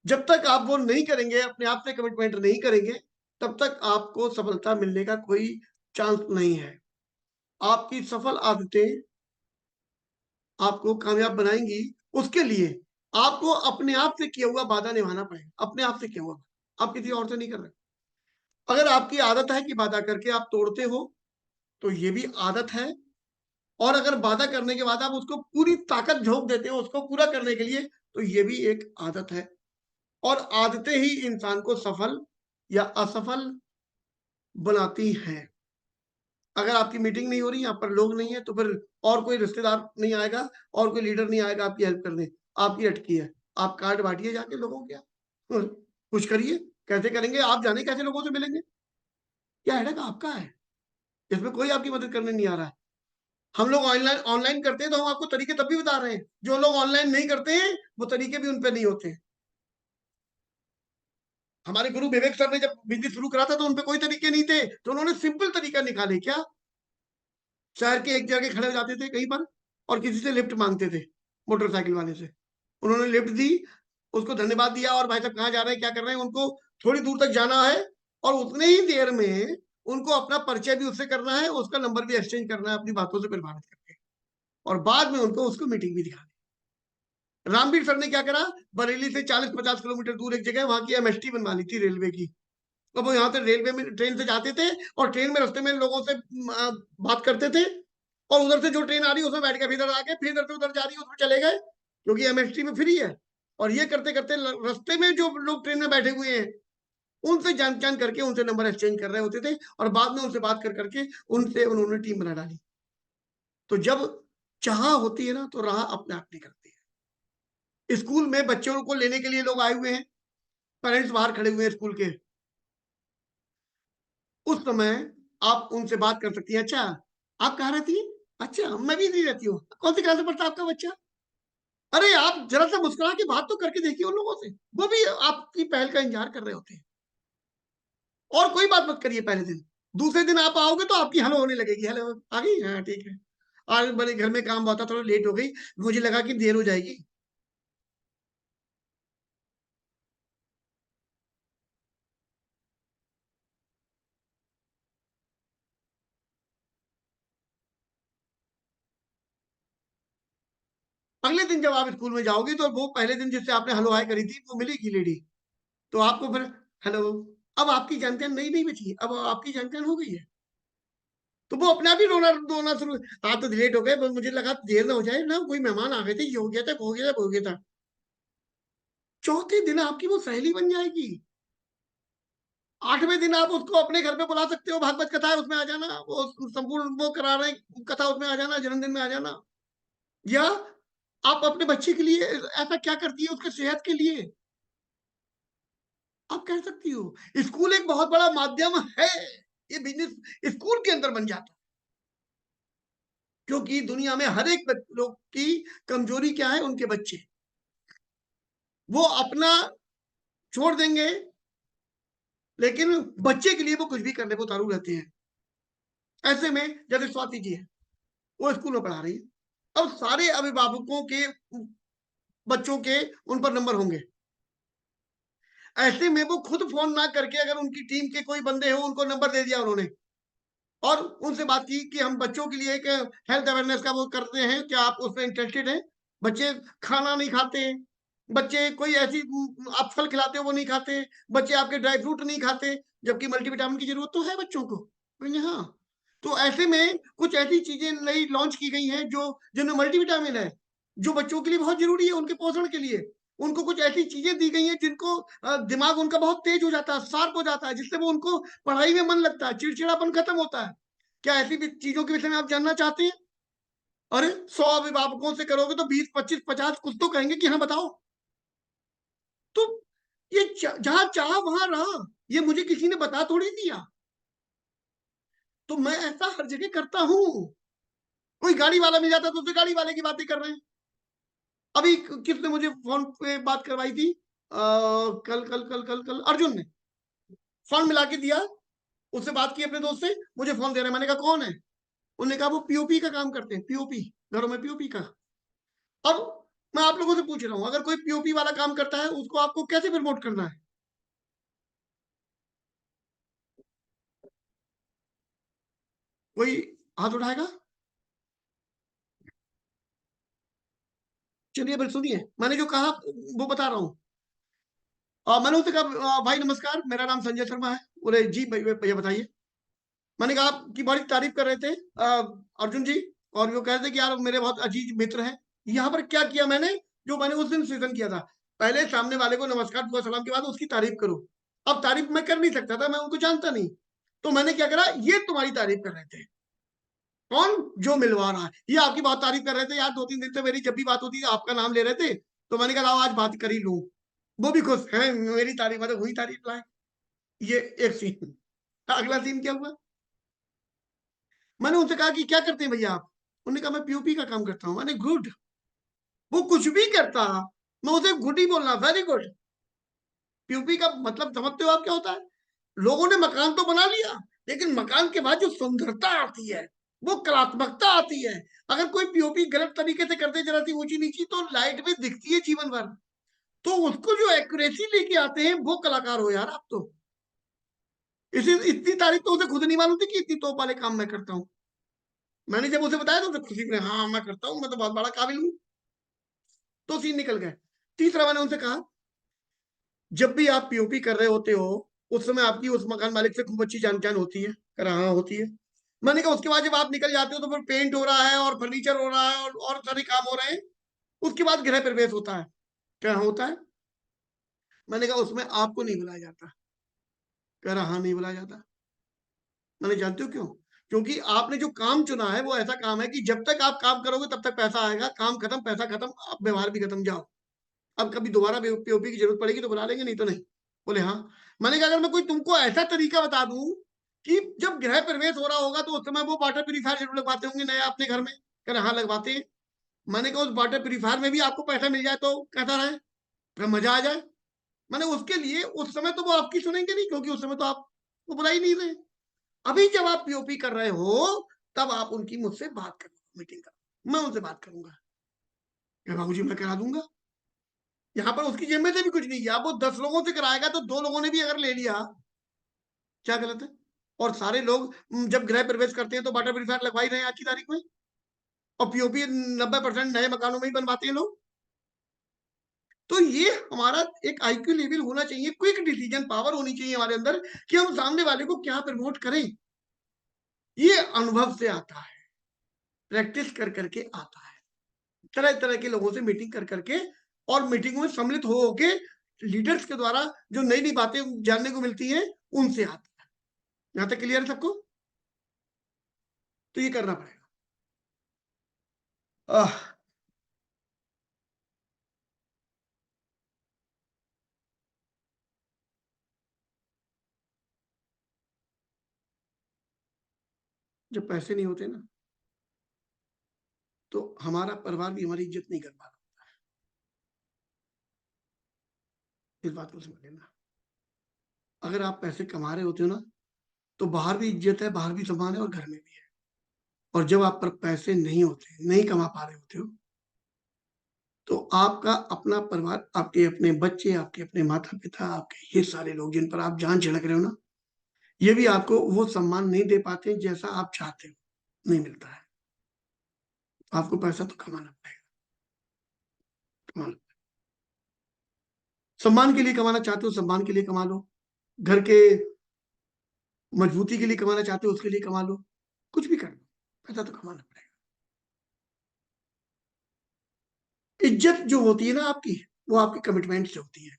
जब तक आप वो नहीं करेंगे, अपने आप से कमिटमेंट नहीं करेंगे, तब तक आपको सफलता मिलने का कोई चांस नहीं है। आपकी सफल आदतें आपको कामयाब बनाएंगी। उसके लिए आपको अपने आप से किया हुआ वादा निभाना पड़ेगा, अपने आप से किया हुआ, आप किसी और से नहीं कर रहे। अगर आपकी आदत है कि वादा करके आप तोड़ते हो, तो ये भी आदत है। और अगर वादा करने के बाद आप उसको पूरी ताकत झोंक देते हो उसको पूरा करने के लिए, तो ये भी एक आदत है। और आदतें ही इंसान को सफल या असफल बनाती हैं। अगर आपकी मीटिंग नहीं हो रही, यहाँ पर लोग नहीं है, तो फिर और कोई रिश्तेदार नहीं आएगा और कोई लीडर नहीं आएगा आपकी हेल्प करने। आपकी अटकी है, आप कार्ड बांटिए जाके लोगों के, कुछ करिए। कैसे करेंगे आप जाने, कैसे लोगों से मिलेंगे? क्या हेडेक आपका है, इसमें कोई आपकी मदद करने नहीं आ रहा है। हम लोग ऑनलाइन ऑनलाइन करते हैं तो हम आपको तरीके तब भी बता रहे हैं। जो लोग ऑनलाइन नहीं करते हैं वो तरीके भी उन पे नहीं होते। हमारे गुरु विवेक सर ने जब बिजनेस शुरू करा था तो उनपे कोई तरीके नहीं थे, तो उन्होंने सिंपल तरीका निकाले। क्या? शहर के एक जगह खड़े हो जाते थे कहीं पर और किसी से लिफ्ट मांगते थे, मोटरसाइकिल वाले से। उन्होंने लिफ्ट दी, उसको धन्यवाद दिया, और भाई साहब कहाँ जा रहे हैं, क्या कर रहे हैं, उनको थोड़ी दूर तक जाना है और उतने ही देर में उनको अपना परिचय भी उससे करना है, उसका नंबर भी एक्सचेंज करना है अपनी बातों से प्रभावित करके, और बाद में उनको उसको मीटिंग भी दिखानी। रामवीर सर ने क्या करा, बरेली से 40-50 किलोमीटर दूर एक जगह वहां की एमएसटी बनवा ली थी रेलवे की। तो वो यहाँ से रेलवे में ट्रेन से जाते थे और ट्रेन में रास्ते में लोगों से बात करते थे, और उधर से जो ट्रेन आ रही है उसमें बैठ के इधर आ गए, फिर इधर से उधर जा रही है उसमें चले गए, क्योंकि एमएसटी में फ्री है। और ये करते करते रास्ते में जो लोग ट्रेन में बैठे हुए हैं उनसे जान करके उनसे नंबर एक्सचेंज कर रहे होते थे, और बाद में उनसे बात कर करके उनसे उन्होंने टीम बना डाली। तो जब चाह होती है ना, तो राह अपने आप निकलती है। स्कूल में बच्चों को लेने के लिए लोग आए हुए हैं, पेरेंट्स बाहर खड़े हुए हैं स्कूल के। उस समय आप उनसे बात कर सकती हैं, अच्छा आप कहाँ रहती हैं? अच्छा मैं भी नहीं रहती हूँ। कौन सी क्लास में पढ़ता है आपका बच्चा? अरे आप जरा सा मुस्कुरा के बात तो करके देखिए उन लोगों से, वो भी आपकी पहल का इंतजार कर रहे होते हैं। और कोई बात मत करिए पहले दिन, दूसरे दिन आप आओगे तो आपकी हेलो होने लगेगी, हेलो आ गई, हाँ ठीक है, आज बड़े घर में काम बहुत था, थोड़ा लेट हो गई, मुझे लगा कि देर हो जाएगी। अगले दिन जब आप स्कूल में जाओगे तो वो पहले दिन जिससे आपने हेलो हाय करी थी वो मिलेगी लेडी, तो आपको फिर हेलो। अब आपकी जान पहचान नहीं बची, अब आपकी जान पहचान हो गई है, तो वो अपना भी रोना रोना शुरू, आप तो लेट हो गए, बस मुझे लगा देर ना हो जाए ना, कोई मेहमान आ गए थे, ये हो गया था, हो गया था, हो गया था। चौथे दिन आपकी वो सहेली बन जाएगी। 8वें दिन आप उसको अपने घर पे बुला सकते हो, भागवत कथा है उसमें आ जाना, वो संपूर्ण वो करा रहे कथा उसमें आ जाना, जन्मदिन में आ जाना। या आप अपने बच्चे के लिए ऐसा क्या करती है उसके सेहत के लिए, आप कह सकती हो। स्कूल एक बहुत बड़ा माध्यम है, ये बिजनेस स्कूल के अंदर बन जाता है, क्योंकि दुनिया में हर एक लोग की कमजोरी क्या है, उनके बच्चे। वो अपना छोड़ देंगे, लेकिन बच्चे के लिए वो कुछ भी करने को उतारू रहते हैं। ऐसे में जैसे स्वाति जी है, वो स्कूल में पढ़ा रही है, अब सारे अभिभावकों के बच्चों के उन पर नंबर होंगे। ऐसे में वो खुद फोन ना करके अगर उनकी टीम के कोई बंदे हो उनको नंबर दे दिया उन्होंने, और उनसे बात की कि हम बच्चों के लिए एक हेल्थ अवेयरनेस का वो करते हैं, क्या आप उसमें इंटरेस्टेड हैं? बच्चे खाना नहीं खाते, बच्चे कोई ऐसी आप फल खिलाते हो वो नहीं खाते, बच्चे आपके ड्राई फ्रूट नहीं खाते, जबकि मल्टीविटामिन की जरूरत तो है बच्चों को। मैंने हाँ, तो ऐसे में कुछ ऐसी चीजें नई लॉन्च की गई हैं जो जिनमें मल्टीविटामिन है, जो बच्चों के लिए बहुत जरूरी है, उनके पोषण के लिए। उनको कुछ ऐसी चीजें दी गई हैं जिनको दिमाग उनका बहुत तेज हो जाता है, शार्प हो जाता है, जिससे वो उनको पढ़ाई में मन लगता है, चिड़चिड़ापन खत्म होता है। क्या ऐसी भी चीजों के विषय में आप जानना चाहते हैं? अरे 100 अभिभावकों से करोगे तो 20, 25, 50 कुछ तो कहेंगे कि हाँ बताओ। तो ये जहां चाह वहां रहा, ये मुझे किसी ने बता थोड़ी दिया, तो मैं ऐसा हर जगह करता हूं। कोई गाड़ी वाला मिल जाता तो उससे गाड़ी वाले की बातें कर रहे हैं। अभी किसने मुझे फोन पे बात करवाई थी? कल कल कल कल कल अर्जुन ने फोन मिला के दिया, उससे बात की अपने दोस्त से, मुझे फोन दे रहे हैं। मैंने कहा कौन है? उन्होंने कहा वो पीओपी का काम करते हैं, पीओपी, घरों में पीओपी का। अब मैं आप लोगों से पूछ रहा हूं, अगर कोई पीओपी वाला काम करता है उसको आपको कैसे प्रमोट करना है? कोई हाथ उठाएगा? चलिए फिर सुनिए, मैंने जो कहा वो बता रहा हूं। मैंने उससे कहा भाई नमस्कार, मेरा नाम संजय शर्मा है। बोले जी भैया बताइए। मैंने कहा आपकी बड़ी तारीफ कर रहे थे अर्जुन जी, और वो कह रहे थे कि यार मेरे बहुत अजीज मित्र हैं। यहाँ पर क्या किया मैंने, जो मैंने उस दिन सेशन किया था, पहले सामने वाले को नमस्कार दुआ सलाम के बाद उसकी तारीफ करो। अब तारीफ मैं कर नहीं सकता था, मैं उनको जानता नहीं, तो मैंने क्या करा, ये तुम्हारी तारीफ कर रहे थे। कौन? जो मिलवा रहा है। ये आपकी बहुत तारीफ कर रहे थे यार, 2-3 दिन से मेरी जब भी बात होती है आपका नाम ले रहे थे, तो मैंने कहा आज बात कर ही लूं। वो भी खुश है, मेरी तारीफ मतलब हुई तारीफ लाए। ये एक सीन। अगला सीन क्या हुआ, मैंने उनसे कहा कि क्या करते हैं भैया आप? उन्होंने कहा मैं पीओपी का काम करता हूं। मैंने गुड, वो कुछ भी करता, मैं उसे गुड ही बोलना, वेरी गुड। पीओपी का मतलब समझते हो आप क्या होता है? लोगों ने मकान तो बना लिया, लेकिन मकान के बाद जो सुंदरता आती है, वो कलात्मकता आती है। अगर कोई पीओपी गलत तरीके से करते जरा सी ऊंची नीची, तो लाइट में दिखती है जीवन भर। तो उसको जो एक्यूरेसी लेके आते हैं वो कलाकार हो यार आप तो। इसी इतनी तारीफ तो उसे खुद नहीं मालूम थी कि इतनी तोप वाले काम मैं करता हूँ। मैंने जब उसे बताया तो उसे खुशी में हाँ मैं करता हूँ, मैं तो बहुत बड़ा काबिल हूँ। तो सीन निकल गए। तीसरा मैंने उनसे कहा, जब भी आप पीओपी कर रहे होते हो उस समय आपकी उस मकान मालिक से खूब अच्छी जान होती है? कहा हाँ होती है। मैंने कहा उसके बाद जब आप निकल जाते हो तो फिर पेंट हो रहा है और फर्नीचर हो रहा है और सारे काम हो रहे हैं, उसके बाद गृह प्रवेश होता है। क्या होता है? मैंने कहा उसमें आपको नहीं बुलाया जाता। कह रहा हाँ नहीं बुलाया जाता। मैंने जानते हो क्यों? क्योंकि आपने जो काम चुना है वो ऐसा काम है कि जब तक आप काम करोगे तब तक पैसा आएगा, काम खत्म पैसा खत्म, आप व्यवहार भी खत्म, जाओ। अब कभी दोबारा पीओपी की जरूरत पड़ेगी तो बुला लेंगे, नहीं तो नहीं। बोले हाँ। मैंने कहा अगर मैं कोई तुमको ऐसा तरीका बता दूं कि जब गृह प्रवेश हो रहा होगा तो उस समय वो वाटर प्यूरिफायर जरूर लगवाते होंगे नया अपने घर में? कह रहे हाँ लगवाते हैं। मैंने कहा उस वाटर प्यूरिफायर में भी आपको पैसा मिल जाए तो कैसा रहे, फिर मजा आ जाए। मैंने उसके लिए उस समय तो वो आपकी सुनेंगे नहीं, क्योंकि उस समय तो आप वो बुला ही नहीं रहे। अभी जब आप पीओपी कर रहे हो तब आप उनकी मुझसे बात करो, मीटिंग करो, मैं उनसे बात करूंगा। बाबू जी मैं करा दूंगा। यहाँ पर उसकी जेब में से भी कुछ नहीं किया। वो 10 लोगों से कराएगा तो 2 लोगों ने भी अगर ले लिया, क्या गलत है? और सारे लोग जब गृह प्रवेश करते हैं तो वाटर प्यूरिफायर लगवा ही रहे हैं आज की तारीख में, और पीओपी 90% नए मकानों में ही बनवाते हैं लोग। तो ये हमारा एक आईक्यू लेवल होना चाहिए, क्विक डिसीजन पावर होनी चाहिए हमारे अंदर कि हम सामने वाले को क्या प्रमोट करें। ये अनुभव से आता है, प्रैक्टिस कर करके आता है, तरह तरह के लोगों से मीटिंग कर करके, और मीटिंग में सम्मिलित हो के लीडर्स के द्वारा जो नई नई बातें जानने को मिलती हैं उनसे आता है। यहां तक क्लियर है सबको? तो ये करना पड़ेगा। जब पैसे नहीं होते ना तो हमारा परिवार भी हमारी इज्जत नहीं कर पाता। इस बात को समझ लेना। अगर आप पैसे कमा रहे होते हो ना तो बाहर भी इज्जत है, बाहर भी सम्मान है और घर में भी है। और जब आप पर पैसे नहीं होते, नहीं कमा पा रहे होते हो, तो आपका अपना परिवार, आपके अपने बच्चे, आपके अपने माता पिता, आपके ये सारे लोग जिन पर आप जान छिड़क रहे हो ना, ये भी आपको वो सम्मान नहीं दे पाते जैसा आप चाहते हो, नहीं मिलता है। आपको पैसा तो कमाना पड़ेगा, सम्मान के लिए कमाना चाहते हो सम्मान के लिए कमा लो, घर के मजबूती के लिए कमाना चाहते हो उसके लिए कमा लो, कुछ भी कर लो, पैसा तो कमाना पड़ेगा। इज्जत जो होती है ना आपकी, वो आपकी कमिटमेंट से होती है,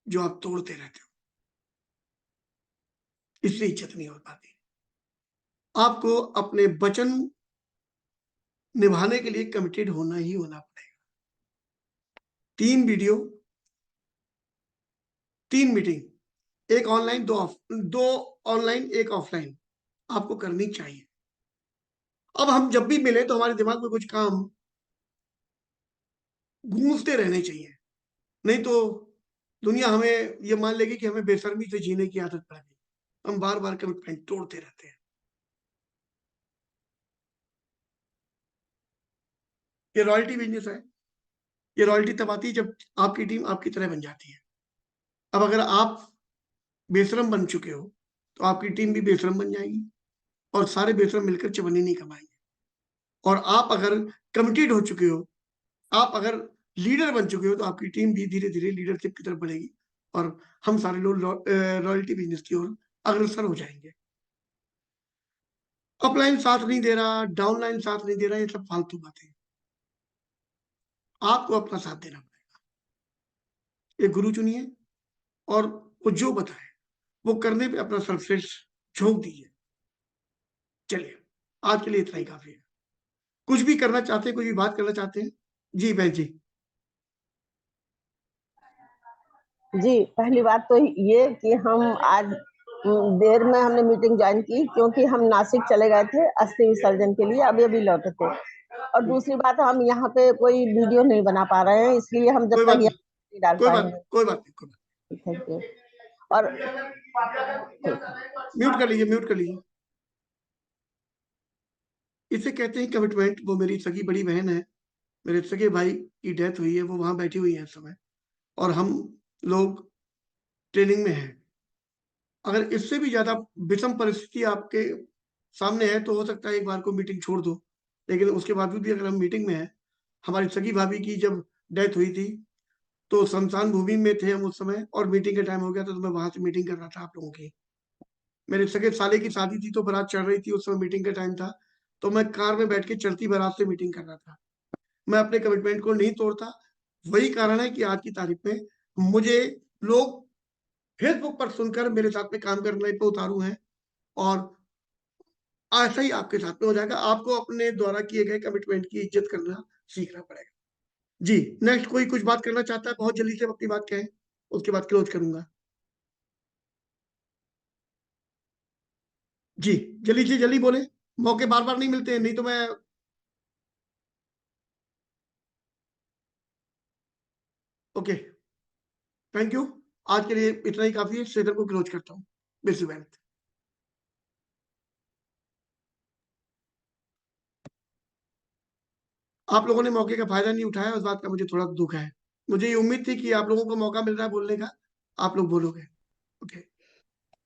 जो आप तोड़ते रहते हो, इसलिए इज्जत नहीं हो पाती। आपको अपने वचन निभाने के लिए कमिटेड होना ही होना पड़ेगा। 3 वीडियो, 3 मीटिंग, एक ऑनलाइन, 2 ऑनलाइन, एक ऑफलाइन आपको करनी चाहिए। अब हम जब भी मिले तो हमारे दिमाग में कुछ काम गूंजते रहने चाहिए, नहीं तो दुनिया हमें ये मान लेगी कि हमें बेशर्मी से जीने की आदत पड़ गई, हम बार बार कमिटमेंट तोड़ते रहते हैं। ये रॉयल्टी बिजनेस है। ये रॉयल्टी तब आती है जब आपकी टीम आपकी तरह बन जाती है। अब अगर आप बेशरम बन चुके हो तो आपकी टीम भी बेशरम बन जाएगी और सारे बेशरम मिलकर चवन्नी नहीं कमाएंगे। और आप अगर कमिटेड हो चुके हो, आप अगर लीडर बन चुके हो, तो आपकी टीम भी धीरे धीरे लीडरशिप की तरफ बढ़ेगी और हम सारे लोग रॉयल्टी बिजनेस की ओर अग्रसर हो जाएंगे। अपलाइन साथ नहीं दे रहा, डाउनलाइन साथ नहीं दे रहा, ये सब फालतू बातें। आपको अपना साथ देना पड़ेगा। एक गुरु चुनिए और वो जो बताए वो करने पे अपना सर्वश्रेष्ठ झोंक दीजिए। चलिए, आज के लिए इतना ही काफी है। कुछ भी करना चाहते हैं, कुछ भी बात करना चाहते हैं? जी बहन जी। जी, पहली बात तो ये कि हम आज देर में हमने मीटिंग ज्वाइन की क्योंकि हम नासिक चले गए थे अस्थि विसर्जन के लिए, अभी लौटे थे। और दूसरी बात, हम यहाँ पे कोई वीडियो नहीं बना पा रहे हैं, इसलिए हम जब कोई तक बात यहाँ नहीं, नहीं डाल कोई बात पाएंगे। नहीं, कोई बात नहीं, कोई बात थैंक यू। और नहीं। म्यूट कर लीजिए, म्यूट कर लीजिए। इसे कहते हैं कमिटमेंट। वो मेरी सगी बड़ी बहन है, मेरे सगे भाई की डेथ हुई है, वो वहां बैठी हुई है इस समय, और हम लोग ट्रेनिंग में हैं। अगर इससे भी ज्यादा विषम परिस्थिति आपके सामने है तो हो सकता है एक बार को मीटिंग छोड़ दो, लेकिन उसके बावजूद भी अगर हम मीटिंग में हैं, हमारी सगी भाभी की जब डेथ हुई थी तो शमशान भूमि में थे हम उस समय, और मीटिंग का टाइम हो गया तो मैं वहां से मीटिंग कर रहा था आप लोगों की। मेरे सगे साले की शादी थी तो बारात चढ़ रही थी, उस समय मीटिंग का टाइम था, तो मैं कार में बैठ के चढ़ती बारात से मीटिंग कर रहा था। मैं अपने कमिटमेंट को नहीं तोड़ता। वही कारण है कि आज की तारीख में मुझे लोग फेसबुक पर सुनकर मेरे साथ में काम करने पे उतारू हैं, और ऐसा ही आपके साथ में हो जाएगा। आपको अपने द्वारा किए गए कमिटमेंट की इज्जत करना सीखना पड़ेगा। जी, नेक्स्ट कोई कुछ बात करना चाहता है? बहुत जल्दी से अपनी बात कहें, उसके बाद क्लोज करूंगा। जी, जल्दी से जल्दी बोले, मौके बार बार नहीं मिलते हैं, नहीं तो मैं। Okay, thank you. आज के लिए इतना ही काफी है। सेशन को क्लोज करता हूँ। बेसिक मेहनत। आप लोगों ने मौके का फायदा नहीं उठाया, उस बात का मुझे थोड़ा दुख है। मुझे ये उम्मीद थी कि आप लोगों को मौका मिल रहा है बोलने का, आप लोग बोलोगे। ओके।